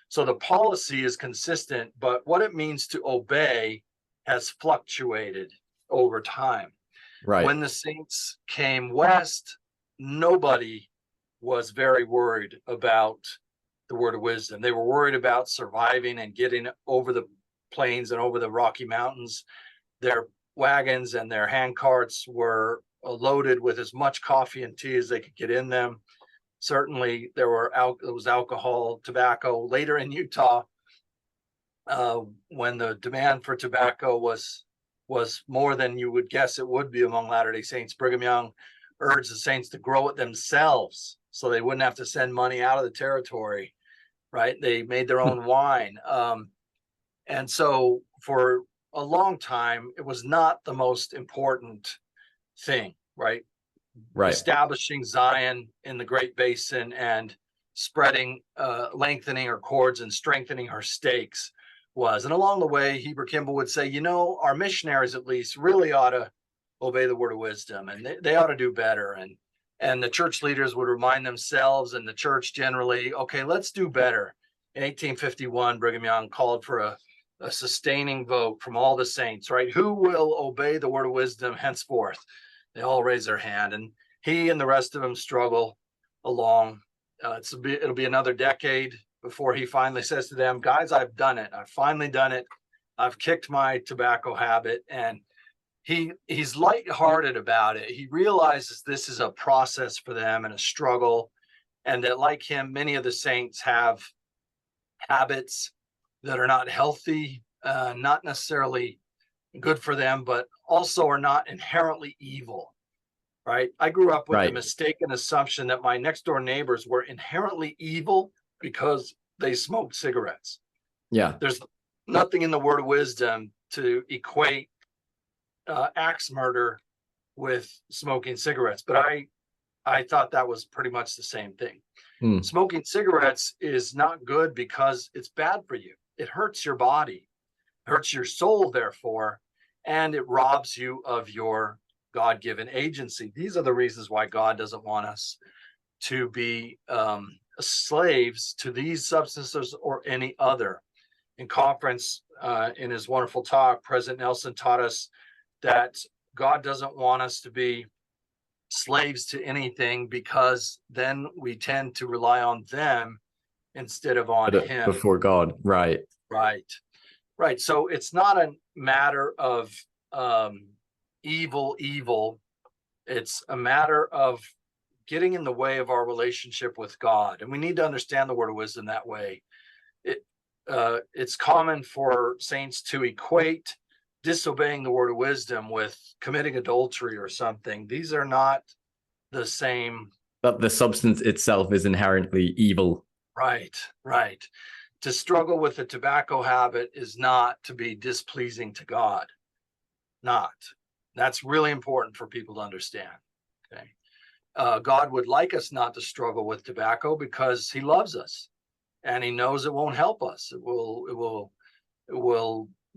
So the policy is consistent, but what it means to obey has fluctuated over time.
Right.
When the saints came west, nobody was very worried about the word of wisdom. They were worried about surviving and getting over the plains and over the Rocky Mountains. Their wagons and their hand carts were loaded with as much coffee and tea as they could get in them. Certainly, there was alcohol, tobacco. Later in Utah, when the demand for tobacco was more than you would guess it would be among Latter-day Saints, Brigham Young urged the saints to grow it themselves so they wouldn't have to send money out of the territory, right? They made their own wine. And so for a long time, it was not the most important thing, right?
Right.
Establishing Zion in the Great Basin and spreading, lengthening her cords and strengthening her stakes was. And along the way, Heber Kimball would say, our missionaries at least really ought to obey the word of wisdom, and they ought to do better. And the church leaders would remind themselves and the church generally, okay, let's do better. In 1851, Brigham Young called for a sustaining vote from all the saints, right? Who will obey the word of wisdom henceforth? They all raise their hand, and he and the rest of them struggle along. It'll be another decade before he finally says to them, guys, I've done it. I've finally done it. I've kicked my tobacco habit. And he's lighthearted about it. He realizes this is a process for them and a struggle, and that like him, many of the saints have habits that are not healthy, not necessarily good for them, but also are not inherently evil, right? I grew up with the
Right.
mistaken assumption that my next door neighbors were inherently evil because they smoked cigarettes.
Yeah.
There's nothing in the word of wisdom to equate axe murder with smoking cigarettes, but I thought that was pretty much the same thing. Smoking cigarettes is not good because it's bad for you. It hurts your body, hurts your soul, therefore, and it robs you of your God-given agency. These are the reasons why God doesn't want us to be slaves to these substances or any other. In conference, in his wonderful talk, President Nelson taught us that God doesn't want us to be slaves to anything, because then we tend to rely on them instead of on him.
Before God, right.
Right. So it's not a matter of evil. It's a matter of getting in the way of our relationship with God. And we need to understand the word of wisdom that way. It's common for saints to equate disobeying the word of wisdom with committing adultery or something. These are not the same.
But the substance itself is inherently evil.
Right. To struggle with the tobacco habit is not to be displeasing to God. That's really important for people to understand. Okay. God would like us not to struggle with tobacco because he loves us and he knows it won't help us. It will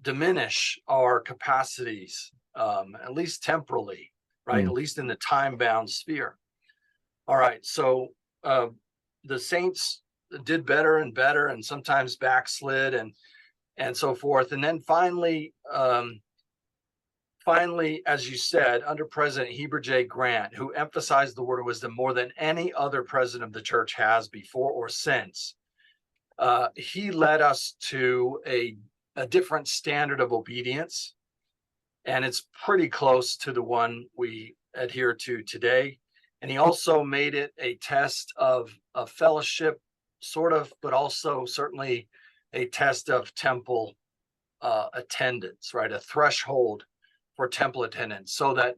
diminish our capacities, at least temporally, right? At least in the time-bound sphere. All right. So the saints did better and better, and sometimes backslid and so forth. And then finally, as you said, under President Heber J. Grant, who emphasized the word of wisdom more than any other president of the church has before or since, he led us to a different standard of obedience. And it's pretty close to the one we adhere to today. And he also made it a test of fellowship, sort of, but also certainly a test of temple attendance, right? A threshold for temple attendance, so that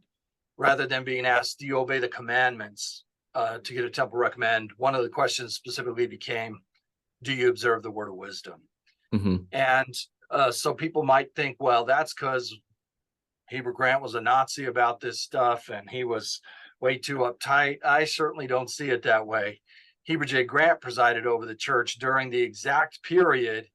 rather than being asked, do you obey the commandments to get a temple recommend, one of the questions specifically became, do you observe the word of wisdom? And so people might think, well, that's because Heber Grant was a Nazi about this stuff and he was way too uptight. I certainly don't see it that way. Heber J. Grant presided over the church during the exact period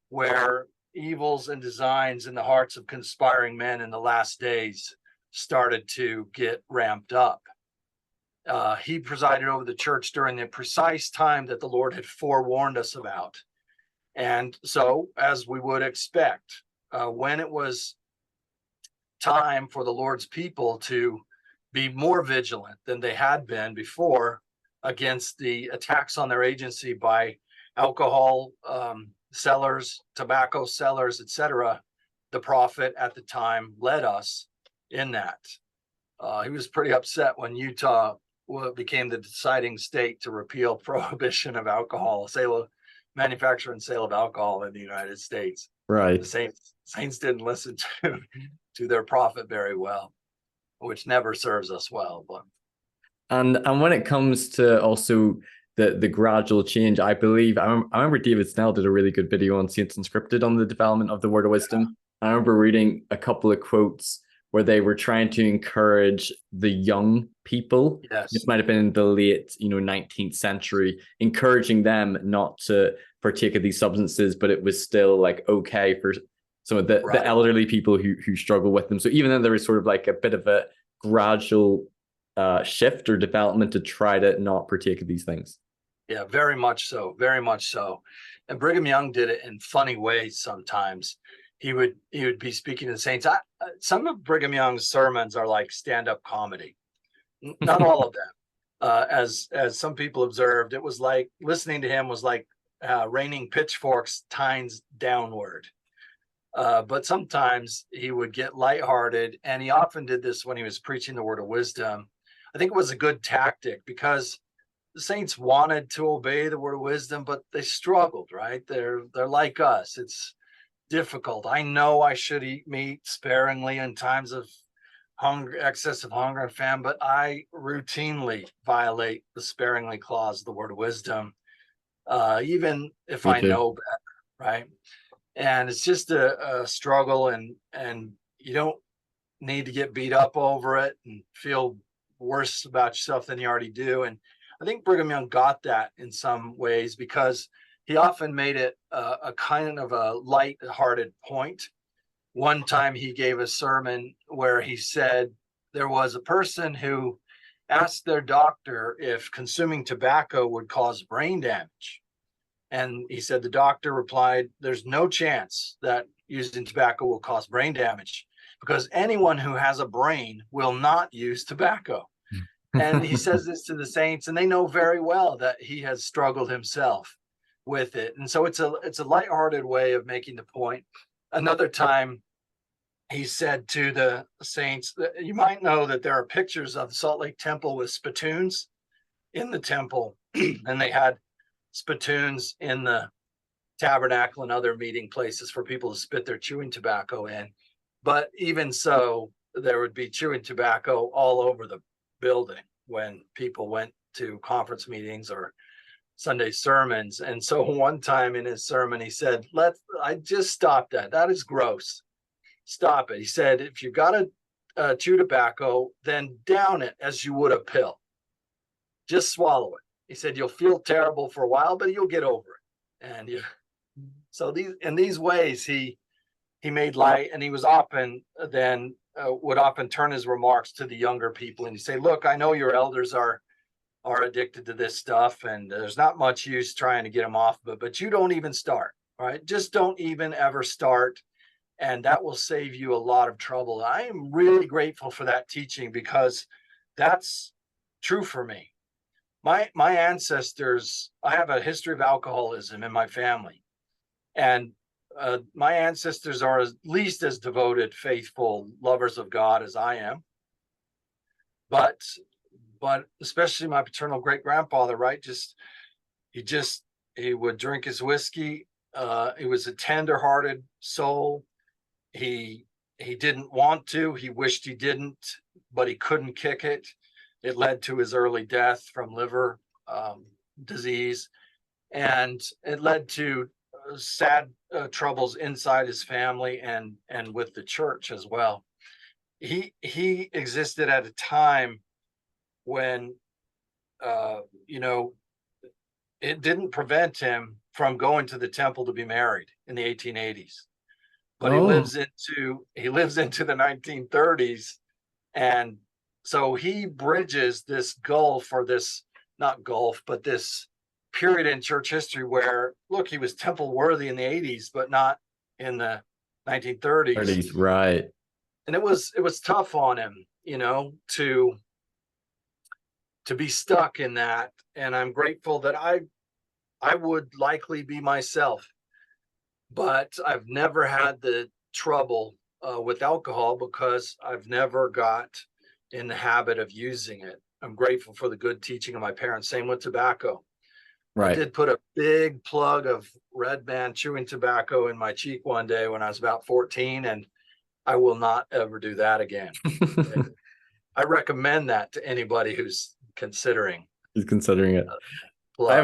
where evils and designs in the hearts of conspiring men in the last days started to get ramped up. He presided over the church during the precise time that the Lord had forewarned us about. And so, as we would expect, when it was time for the Lord's people to be more vigilant than they had been before against the attacks on their agency by alcohol sellers, tobacco sellers, etc., the prophet at the time led us in that. He was pretty upset when Utah became the deciding state to repeal prohibition of alcohol, manufacture and sale of alcohol in the United States.
Right.
The saints didn't listen to their prophet very well, which never serves us well. But
and when it comes to also the gradual change, I believe I remember David Snell did a really good video on Saints Unscripted on the development of the word of wisdom. I remember reading a couple of quotes where they were trying to encourage the young people.
Yes.
This might have been in the late 19th century, encouraging them not to partake of these substances, but it was still like okay for some of the elderly people who struggle with them. So even then there was sort of like a bit of a gradual shift or development to try to not partake of these things.
Yeah, very much so. And Brigham Young did it in funny ways sometimes. He would be speaking to the saints. Some of Brigham Young's sermons are like stand-up comedy. Not all of them. As some people observed, it was like listening to him was like raining pitchforks tines downward. But sometimes he would get lighthearted, and he often did this when he was preaching the word of wisdom. I think it was a good tactic because the saints wanted to obey the word of wisdom, but they struggled, right? They're like us. It's difficult. I know I should eat meat sparingly in times of hunger, excess of hunger and famine, but I routinely violate the sparingly clause of the word of wisdom, even if I know better, right? And it's just a struggle, and you don't need to get beat up over it and feel worse about yourself than you already do. And I think Brigham Young got that in some ways because he often made it a kind of a light-hearted point. One time he gave a sermon where he said there was a person who asked their doctor if consuming tobacco would cause brain damage. And he said the doctor replied, there's no chance that using tobacco will cause brain damage because anyone who has a brain will not use tobacco. And he says this to the saints, and they know very well that he has struggled himself with it. And so it's a lighthearted way of making the point. Another time he said to the saints that you might know that there are pictures of the Salt Lake Temple with spittoons in the temple, and they had spittoons in the tabernacle and other meeting places for people to spit their chewing tobacco in. But even so, there would be chewing tobacco all over the building when people went to conference meetings or Sunday sermons. And so one time in his sermon, he said, I just stop that. That is gross. Stop it. He said, if you got to chew tobacco, then down it as you would a pill. Just swallow it. He said, you'll feel terrible for a while, but you'll get over it. And so these ways he made light, and he was often then would often turn his remarks to the younger people, and he'd say, look, I know your elders are addicted to this stuff, and there's not much use trying to get them off, but you don't even start, all right? Just don't even ever start, and that will save you a lot of trouble. I am really grateful for that teaching, because that's true for me. My ancestors, I have a history of alcoholism in my family, and my ancestors are at least as devoted, faithful lovers of God as I am. But especially my paternal great grandfather, right? He would drink his whiskey. He was a tender-hearted soul. He didn't want to. He wished he didn't, but he couldn't kick it. It led to his early death from liver disease, and it led to sad troubles inside his family and with the church as well. He existed at a time when it didn't prevent him from going to the temple to be married in the 1880s, but he lives into the 1930s, and so he bridges this gulf, or this not gulf, but this period in church history where, look, he was temple worthy in the 80s, but not in the 1930s.
30s, right.
And it was tough on him, to be stuck in that. And I'm grateful that I would likely be myself, but I've never had the trouble with alcohol, because I've never got in the habit of using it. I'm grateful for the good teaching of my parents. Same with tobacco. Right. I did put a big plug of Red Man chewing tobacco in my cheek one day when I was about 14, and I will not ever do that again. I recommend that to anybody who's considering
it. I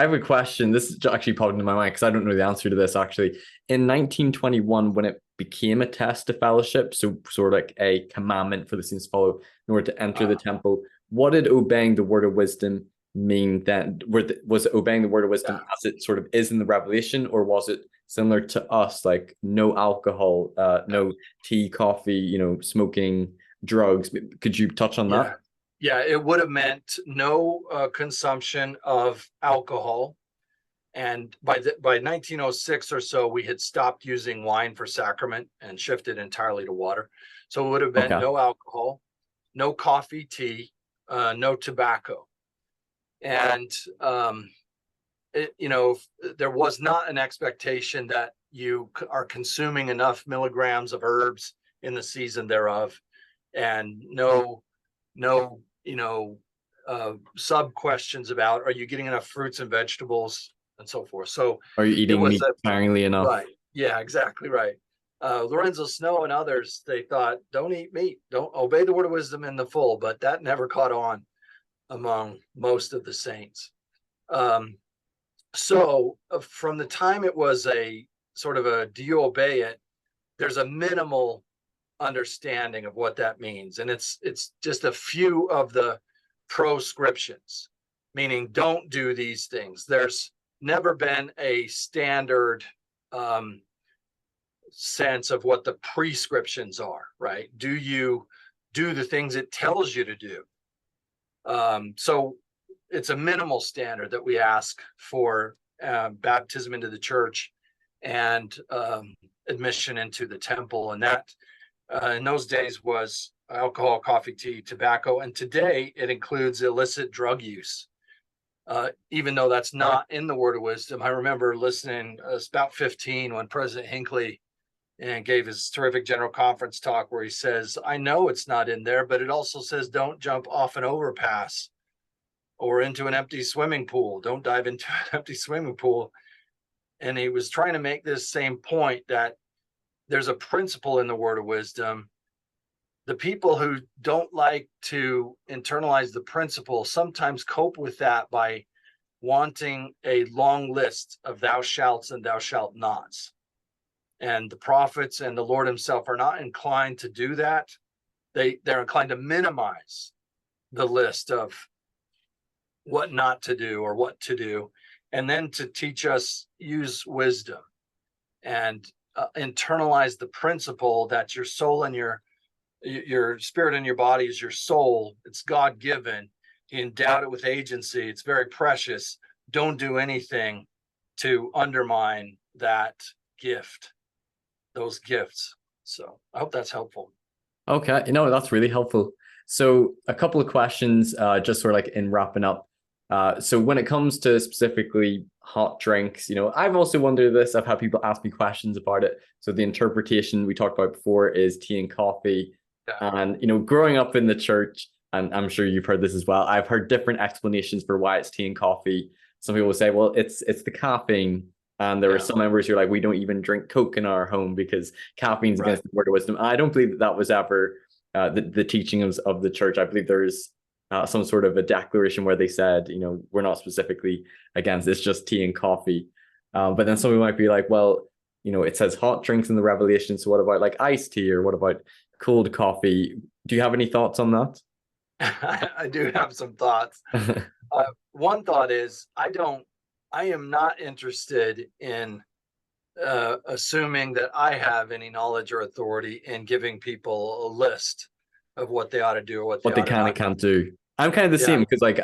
have a question. This is actually popped into my mind because I don't know the answer to this actually. In 1921, when it became a test of fellowship, so sort of like a commandment for the saints to follow in order to enter the temple, what did obeying the word of wisdom mean then? Was it obeying the word of wisdom as it sort of is in the Revelation, or was it similar to us, like no alcohol, no tea, coffee, smoking, drugs? Could you touch on that?
Yeah, it would have meant no consumption of alcohol. And by 1906 or so, we had stopped using wine for sacrament and shifted entirely to water. So it would have been no alcohol, no coffee, tea, no tobacco. And, there was not an expectation that you are consuming enough milligrams of herbs in the season thereof, and no sub questions about, are you getting enough fruits and vegetables and so forth. So
are you eating meat sparingly enough?
Right. Yeah, exactly right. Lorenzo Snow and others, they thought, don't eat meat, don't obey the word of wisdom in the full, but that never caught on among most of the saints. So from the time it was a sort of a, do you obey it? There's a minimal understanding of what that means. And it's just a few of the proscriptions, meaning don't do these things. There's never been a standard sense of what the prescriptions are, right? Do you do the things it tells you to do? So it's a minimal standard that we ask for baptism into the church and admission into the temple. And that in those days was alcohol, coffee, tea, tobacco. And today it includes illicit drug use. even though that's not in the Word of Wisdom. I remember listening, it's about 15 when President Hinckley gave his terrific general conference talk where he says, I know it's not in there, but it also says don't jump off an overpass or into an empty swimming pool. Don't dive into an empty swimming pool. And he was trying to make this same point that there's a principle in the Word of Wisdom. The people who don't like to internalize the principle sometimes cope with that by wanting a long list of thou shalts and thou shalt nots. And the prophets and the Lord himself are not inclined to do that. They're inclined to minimize the list of what not to do or what to do, and then to teach us use wisdom and internalize the principle that your soul and your spirit and your body is your soul. It's God-given. He endowed it with agency. It's very precious. Don't do anything to undermine that gift, those gifts. So I hope that's helpful.
Okay, that's really helpful. So a couple of questions, just sort of like in wrapping up. So when it comes to specifically hot drinks, I've also wondered this. I've had people ask me questions about it. So the interpretation we talked about before is tea and coffee. Yeah. And, growing up in the church, and I'm sure you've heard this as well, I've heard different explanations for why it's tea and coffee. Some people will say, well, it's the caffeine. And there are some members who are like, we don't even drink Coke in our home because caffeine's against the Word of Wisdom. I don't believe that was ever the teaching of the church. I believe there's some sort of a declaration where they said, we're not specifically against, it's just tea and coffee. But then somebody might be like, well, it says hot drinks in the Revelation. So what about like iced tea, or what about cold coffee? Do you have any thoughts on that?
I do have some thoughts. One thought is I am not interested in assuming that I have any knowledge or authority in giving people a list of what they ought to do or what
they can and can't do. I'm kind of the same, because like,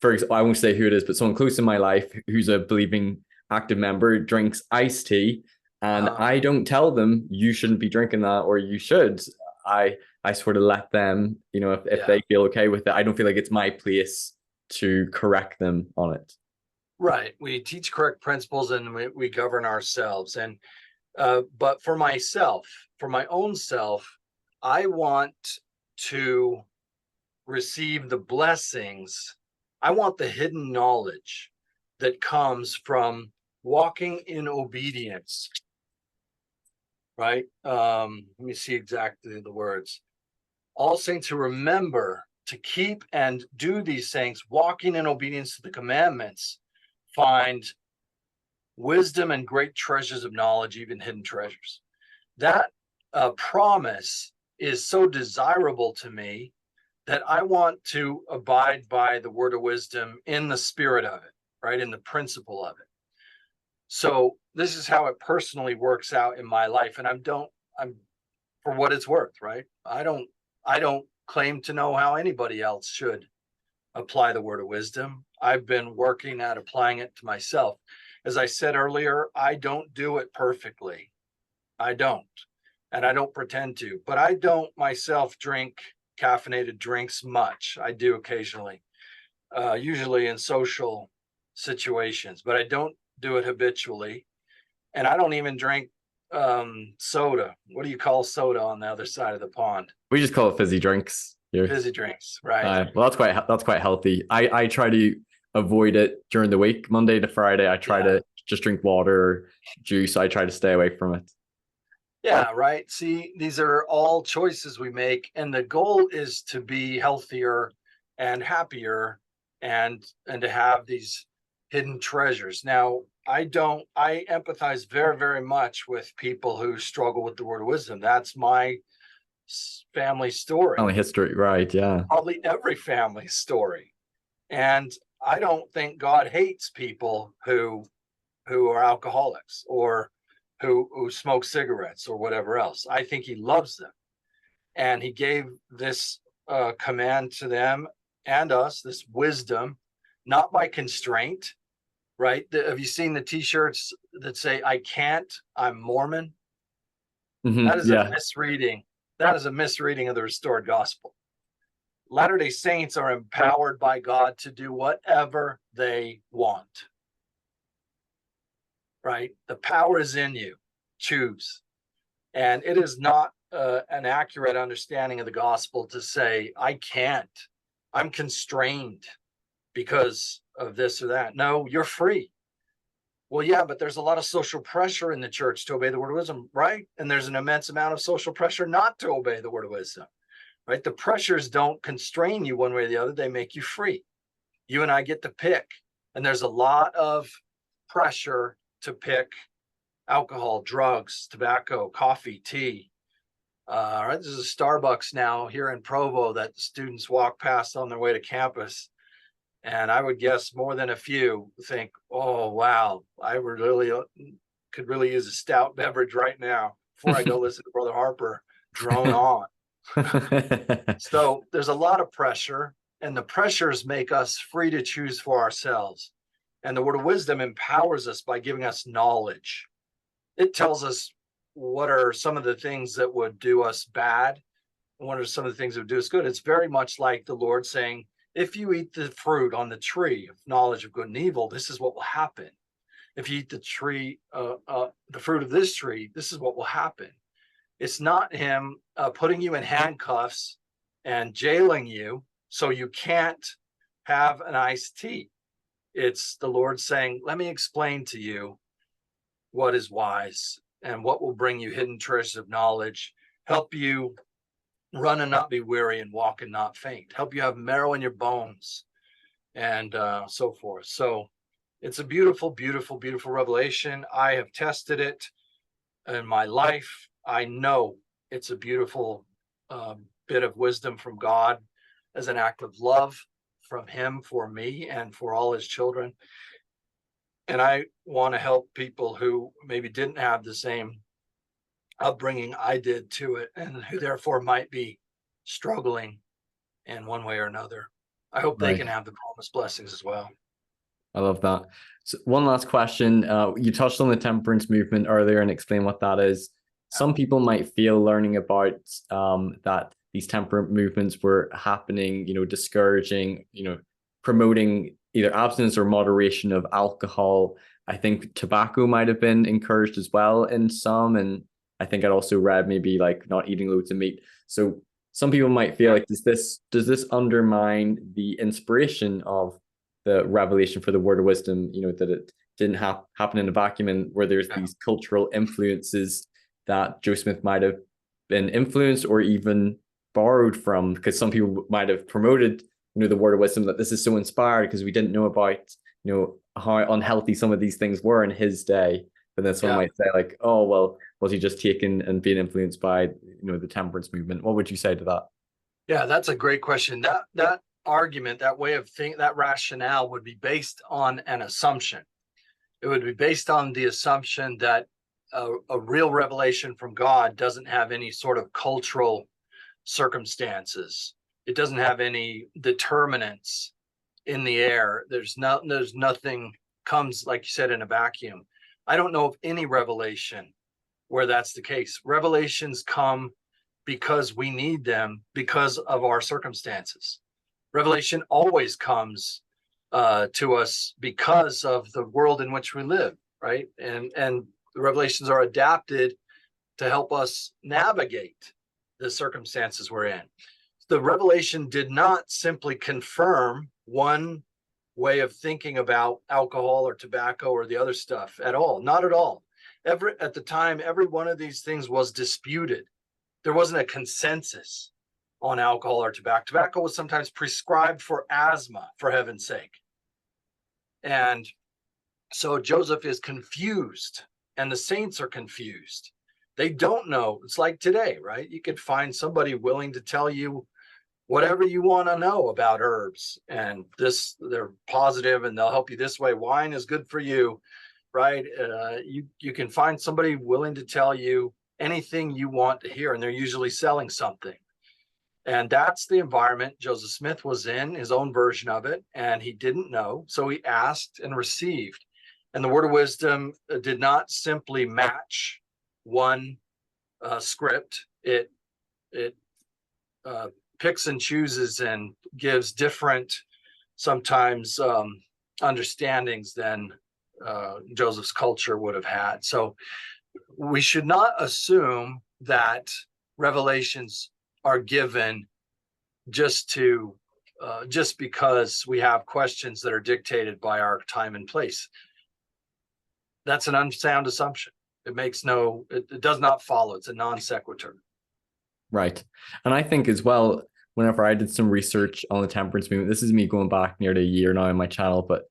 for example, I won't say who it is, but someone close in my life who's a believing active member drinks iced tea, and I don't tell them you shouldn't be drinking that or you should. I sort of let them, if they feel okay with it. I don't feel like it's my place to correct them on it.
Right. We teach correct principles and we govern ourselves. And but for myself, for my own self, I want to receive the blessings. I want the hidden knowledge that comes from walking in obedience. Right? Let me see exactly the words. All saints who remember to keep and do these things, walking in obedience to the commandments, find wisdom and great treasures of knowledge, even hidden treasures. That promise is so desirable to me that I want to abide by the word of wisdom in the spirit of it, right? In the principle of it. So this is how it personally works out in my life. And I'm for what it's worth, right? I don't claim to know how anybody else should apply the word of wisdom. I've been working at applying it to myself. As I said earlier, I don't do it perfectly. I don't. And I don't pretend to, but I don't myself drink caffeinated drinks much. I do occasionally, usually in social situations, but I don't do it habitually. And I don't even drink soda. What do you call soda on the other side of the pond?
We just call it fizzy drinks here.
Fizzy drinks, right?
Well, that's quite healthy. I try to avoid it during the week. Monday to Friday, I try to just drink water or juice. I try to stay away from it.
Yeah, right. See, these are all choices we make, and the goal is to be healthier and happier, and to have these hidden treasures. Now, I empathize very, very much with people who struggle with the word of wisdom. That's my family story.
Family history, right? Yeah.
Probably every family story. And I don't think God hates people who are alcoholics or who smoke cigarettes or whatever else. I think he loves them. And he gave this command to them and us, this wisdom, not by constraint, right? Have you seen the t-shirts that say, I can't, I'm Mormon? Mm-hmm. That is a misreading. That is a misreading of the restored gospel. Latter-day Saints are empowered by God to do whatever they want. Right? The power is in you. Choose. And it is not an accurate understanding of the gospel to say, I can't. I'm constrained because of this or that. No, you're free. Well, yeah, but there's a lot of social pressure in the church to obey the word of wisdom, right? And there's an immense amount of social pressure not to obey the word of wisdom, right? The pressures don't constrain you one way or the other. They make you free. You and I get to pick. And there's a lot of pressure to pick alcohol, drugs, tobacco, coffee, tea. Right, there's a Starbucks now here in Provo that students walk past on their way to campus. And I would guess more than a few think, oh, wow, I really could really use a stout beverage right now before I go listen to Brother Harper drone on. So there's a lot of pressure, and the pressures make us free to choose for ourselves. And the word of wisdom empowers us by giving us knowledge. It tells us what are some of the things that would do us bad, and what are some of the things that would do us good. It's very much like the Lord saying, if you eat the fruit on the tree of knowledge of good and evil, this is what will happen. If you eat the tree, the fruit of this tree, this is what will happen. It's not him putting you in handcuffs and jailing you so you can't have an iced tea. It's the Lord saying, let me explain to you what is wise and what will bring you hidden treasures of knowledge, help you run and not be weary, and walk and not faint, help you have marrow in your bones, and so forth. So it's a beautiful, beautiful, beautiful revelation. I have tested it in my life. I know it's a beautiful bit of wisdom from God as an act of love from him for me and for all his children. And I want to help people who maybe didn't have the same upbringing I did to it, and who therefore might be struggling in one way or another. I hope they can have the promised blessings as well.
I love that. So one last question. You touched on the temperance movement earlier and explained what that is. Some people might feel learning about that these temperance movements were happening, discouraging, promoting either abstinence or moderation of alcohol. I think tobacco might have been encouraged as well in some. And I think I'd also read maybe like not eating loads of meat. So some people might feel like, does this undermine the inspiration of the revelation for the word of wisdom, that it didn't happen in a vacuum, and where there's these cultural influences that Joe Smith might have been influenced or even borrowed from, because some people might have promoted, the word of wisdom, that this is so inspired because we didn't know about, how unhealthy some of these things were in his day. But then someone might say like, oh, well, was he just taken and being influenced by, the temperance movement? What would you say to that?
Yeah, that's a great question. That argument, that way of thinking, that rationale would be based on an assumption. It would be based on the assumption that a real revelation from God doesn't have any sort of cultural circumstances. It doesn't have any determinants in the air. There's nothing comes, like you said, in a vacuum. I don't know of any revelation where that's the case. Revelations come because we need them because of our circumstances. Revelation always comes to us because of the world in which we live, right? And the revelations are adapted to help us navigate the circumstances we're in. The revelation did not simply confirm one way of thinking about alcohol or tobacco or the other stuff at all. Not at all. At the time, every one of these things was disputed. There wasn't a consensus on alcohol or tobacco. Tobacco was sometimes prescribed for asthma, for heaven's sake. And so Joseph is confused, and the saints are confused. They don't know. It's like today, right? You could find somebody willing to tell you whatever you want to know about herbs, and they're positive and they'll help you this way. Wine is good for you, right? You can find somebody willing to tell you anything you want to hear, and they're usually selling something. And that's the environment Joseph Smith was in, his own version of it, and he didn't know, so he asked and received. And the word of wisdom did not simply match one script. It picks and chooses and gives different, sometimes understandings than Joseph's culture would have had. So we should not assume that revelations are given just because we have questions that are dictated by our time and place. That's an unsound assumption. It does not follow. It's a non sequitur.
Right. And I think as well, whenever I did some research on the temperance movement, this is me going back nearly a year now on my channel, but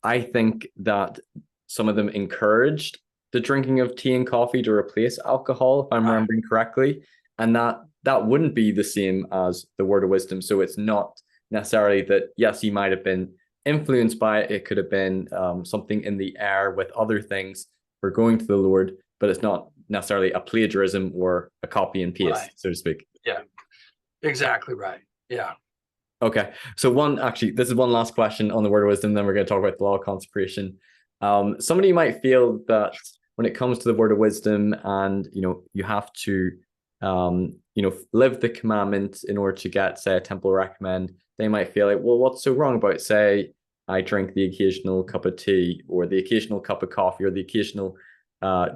I think that some of them encouraged the drinking of tea and coffee to replace alcohol, if I'm remembering correctly. And that wouldn't be the same as the word of wisdom. So it's not necessarily that, yes, he might have been influenced by it. It could have been something in the air with other things for going to the Lord, but it's not necessarily a plagiarism or a copy and paste, so to speak.
Yeah, exactly right. Yeah.
Okay. So this is one last question on the word of wisdom, then we're going to talk about the law of consecration. Somebody might feel that when it comes to the word of wisdom and, you have to, live the commandment in order to get, say, a temple recommend, they might feel like, well, what's so wrong about, say, I drink the occasional cup of tea or the occasional cup of coffee or the occasional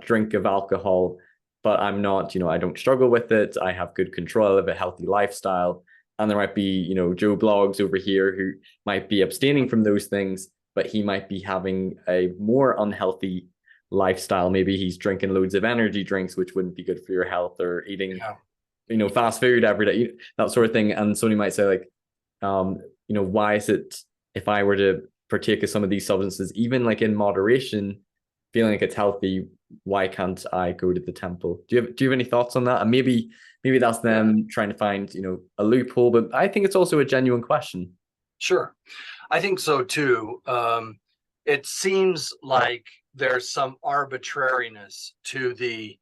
drink of alcohol, but I'm not, I don't struggle with it. I have good control of a healthy lifestyle. And there might be, Joe Blogs over here who might be abstaining from those things, but he might be having a more unhealthy lifestyle. Maybe he's drinking loads of energy drinks, which wouldn't be good for your health, or eating, fast food every day, that sort of thing. And somebody might say, like, why is it, if I were to partake of some of these substances, even like in moderation, feeling like it's healthy, why can't I go to the temple? Do you have any thoughts on that? And maybe that's them trying to find, a loophole, but I think it's also a genuine question.
Sure. I think so too. It seems like there's some arbitrariness to the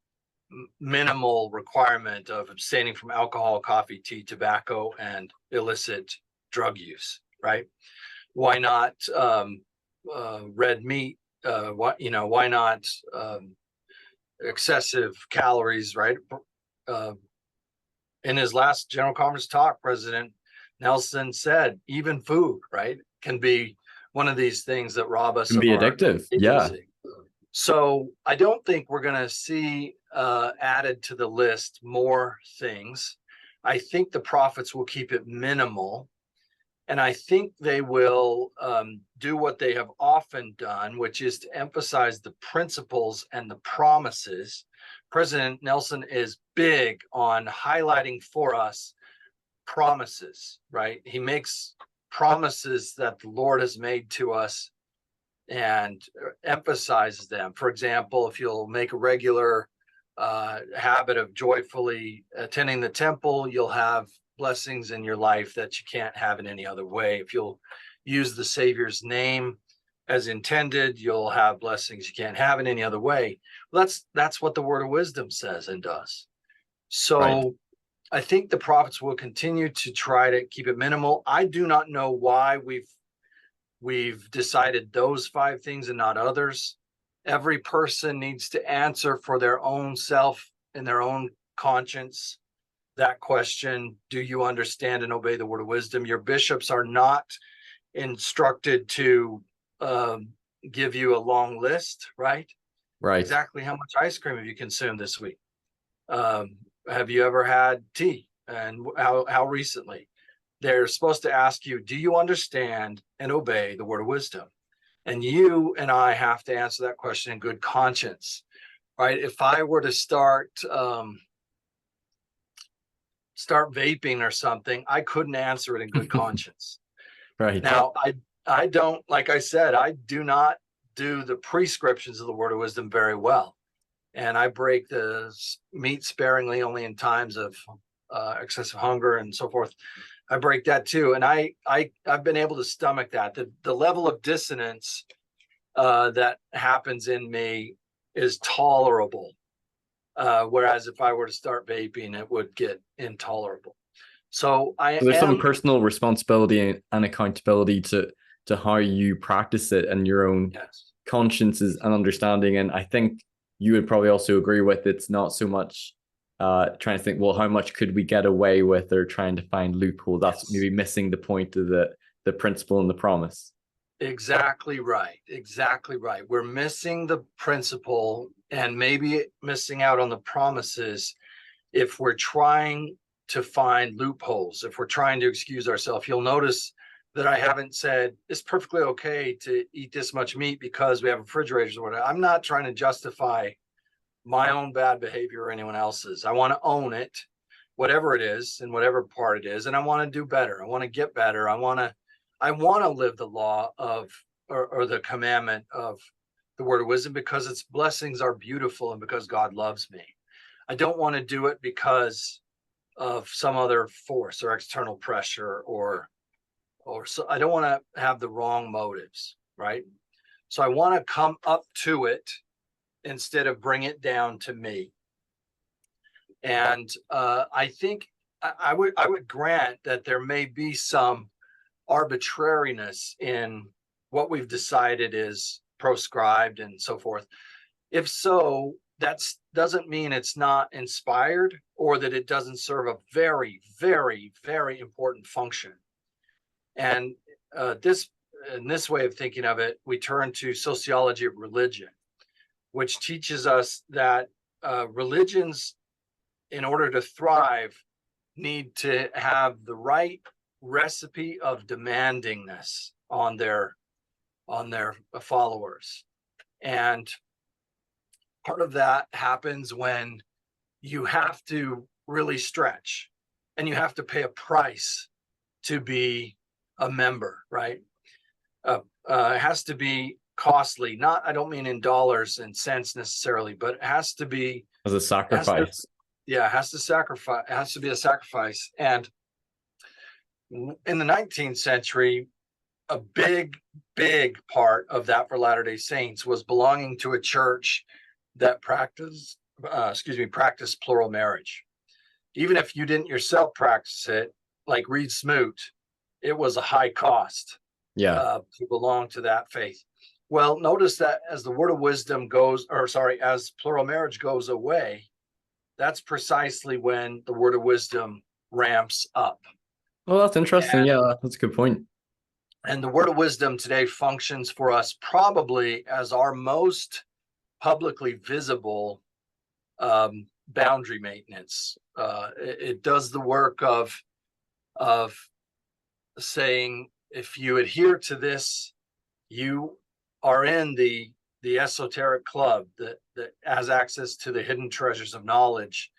minimal requirement of abstaining from alcohol, coffee, tea, tobacco, and illicit drug use, right? Why not red meat? Why not excessive calories, right? In his last General Conference talk, President Nelson said, even food, right, can be one of these things that rob us.
Can be addictive. Yeah.
So I don't think we're going to see added to the list more things. I think the prophets will keep it minimal. And I think they will do what they have often done, which is to emphasize the principles and the promises. President Nelson is big on highlighting for us promises, right? He makes promises that the Lord has made to us and emphasizes them. For example, if you'll make a regular habit of joyfully attending the temple, you'll have blessings in your life that you can't have in any other way. If you'll use the Savior's name as intended, you'll have blessings you can't have in any other way. Well, that's what the word of wisdom says and does. So right. I think the prophets will continue to try to keep it minimal. I do not know why we've decided those 5 things and not others. Every person needs to answer for their own self and their own conscience that question, do you understand and obey the word of wisdom? Your bishops are not instructed to give you a long list, right?
Right.
Exactly how much ice cream have you consumed this week? Have you ever had tea? And how recently? They're supposed to ask you, do you understand and obey the word of wisdom? And you and I have to answer that question in good conscience, right? If I were to start vaping or something, I couldn't answer it in good conscience.
Right.
Now, I don't, like I said, I do not do the prescriptions of the word of wisdom very well. And I break the meat sparingly only in times of excessive hunger and so forth. I break that too. And I've been able to stomach that. The level of dissonance that happens in me is tolerable. Whereas if I were to start vaping, it would get intolerable. So
there's some personal responsibility and accountability to how you practice it and your own consciences and understanding. And I think you would probably also agree with, it's not so much trying to think, well, how much could we get away with, or trying to find loopholes. That's maybe missing the point of the principle and the promise.
Exactly right. Exactly right. We're missing the principle and maybe missing out on the promises if we're trying to find loopholes, if we're trying to excuse ourselves. You'll notice that I haven't said it's perfectly okay to eat this much meat because we have refrigerators or whatever. I'm not trying to justify my own bad behavior or anyone else's. I want to own it, whatever it is and whatever part it is. And I want to do better. I want to get better. I want to live the law of, or the commandment of the word of wisdom, because its blessings are beautiful and because God loves me. I don't want to do it because of some other force or external pressure, or so I don't want to have the wrong motives, right? So I want to come up to it instead of bring it down to me. And I think I would grant that there may be some arbitrariness in what we've decided is proscribed and so forth. If so, that doesn't mean it's not inspired or that it doesn't serve a very, very, very important function. And in this way of thinking of it, we turn to sociology of religion, which teaches us that religions, in order to thrive, need to have the right recipe of demandingness on their followers. And part of that happens when you have to really stretch and you have to pay a price to be a member, right? It has to be costly. I don't mean in dollars and cents necessarily, but it has to be
as a sacrifice.
It has to be a sacrifice. And in the 19th century, a big part of that for Latter-day Saints was belonging to a church that practiced plural marriage. Even if you didn't yourself practice it, like Reed Smoot, it was a high cost to belong to that faith. Well, notice that as the word of wisdom as plural marriage goes away, that's precisely when the word of wisdom ramps up.
Well, that's interesting. That's a good point.
And the word of wisdom today functions for us probably as our most publicly visible boundary maintenance. It does the work of saying, if you adhere to this, you are in the esoteric club that has access to the hidden treasures of knowledge.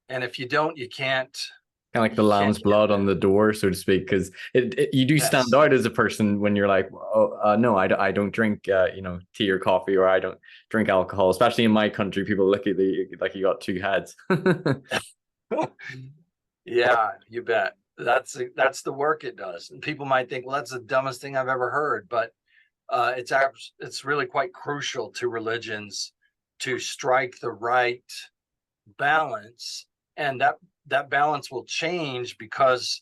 And if you don't, you can't.
Kind of like the lamb's blood on the door, so to speak, because you do stand out as a person when you're like, no, I don't drink tea or coffee, or I don't drink alcohol. Especially in my country, people look at you like you got two heads.
Yeah, you bet. That's the work it does. And people might think, well, that's the dumbest thing I've ever heard, but it's really quite crucial to religions to strike the right balance, and that balance will change because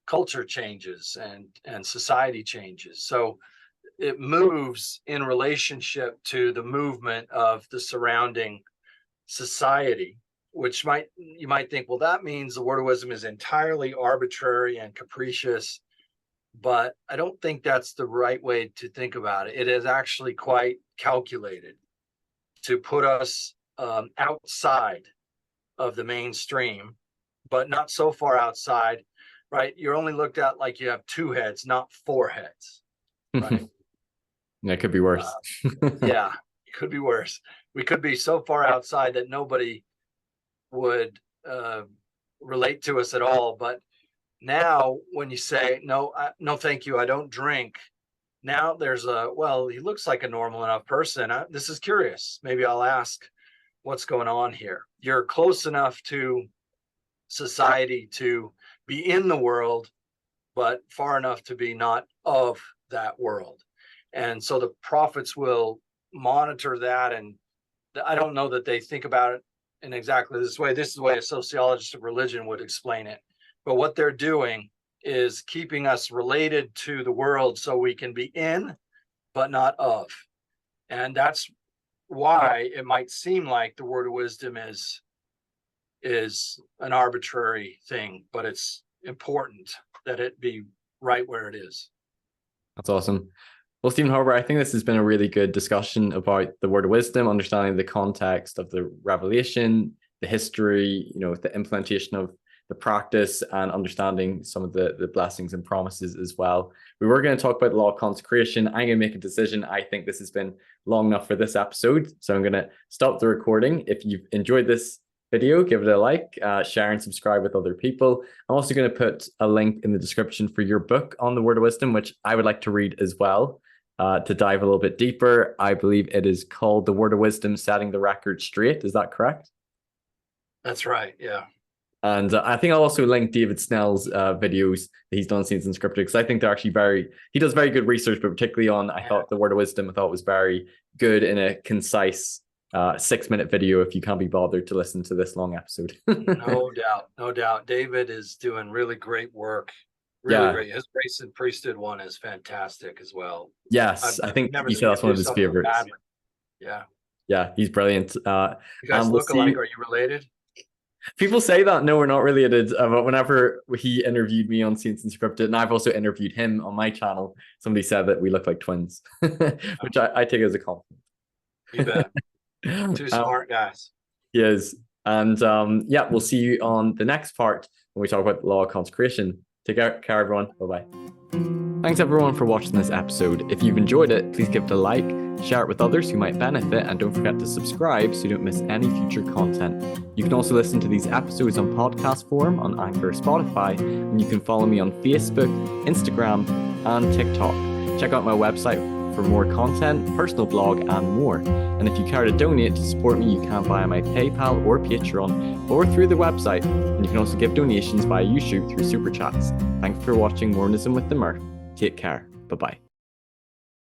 culture changes and society changes. So it moves in relationship to the movement of the surrounding society, which you might think, well, that means the word of wisdom is entirely arbitrary and capricious. But I don't think that's the right way to think about it. It is actually quite calculated to put us outside of the mainstream, but not so far outside, right? You're only looked at like you have two heads, not four heads, right?
It could be worse.
Yeah, it could be worse. We could be so far outside that nobody would relate to us at all. But now when you say, no, thank you, I don't drink. Now there's he looks like a normal enough person. This is curious. Maybe I'll ask what's going on here. You're close enough to society to be in the world, but far enough to be not of that world. And so the prophets will monitor that. And I don't know that they think about it in exactly this way. This is the way a sociologist of religion would explain it. But what they're doing is keeping us related to the world so we can be in, but not of. And that's why it might seem like the word of wisdom is is an arbitrary thing, but it's important that it be right where it is.
That's awesome. Well, Stephen Harper, I think this has been a really good discussion about the word of wisdom, understanding the context of the revelation, the history, the implementation of the practice, and understanding some of the blessings and promises as well. We were going to talk about the law of consecration. I'm going to make a decision. I think this has been long enough for this episode, so I'm going to stop the recording. If you've enjoyed this video, give it a like, share and subscribe with other people. I'm also going to put a link in the description for your book on the word of wisdom, which I would like to read as well. To dive a little bit deeper, I believe it is called The Word of Wisdom, Setting the Record Straight. Is that correct?
That's right, yeah.
And I think I'll also link David Snell's videos that he's done since Unscripted, because I think they're actually he does very good research, but particularly on, I thought The Word of Wisdom, I thought was very good in a concise 6-minute video if you can't be bothered to listen to this long episode.
No doubt. David is doing really great work. Really great. His Grace and Priesthood one is fantastic as well.
Yes, I think you said that's one of his favorites. Yeah, he's brilliant.
You guys look alike. Are you related?
People say that. No, we're not related. But whenever he interviewed me on Saints Unscripted, and I've also interviewed him on my channel, somebody said that we look like twins, which I take as a compliment.
You bet. Two smart guys.
He is. And we'll see you on the next part when we talk about the law of consecration. Take care, everyone. Bye-bye. Thanks, everyone, for watching this episode. If you've enjoyed it, please give it a like, share it with others who might benefit, and don't forget to subscribe so you don't miss any future content. You can also listen to these episodes on podcast form on Anchor or Spotify, and you can follow me on Facebook, Instagram, and TikTok. Check out my website for more content, personal blog, and more. And if you care to donate to support me, you can via my PayPal or Patreon or through the website. And you can also give donations via YouTube through Super Chats. Thanks for watching Mormonism with the Murph. Take care. Bye-bye.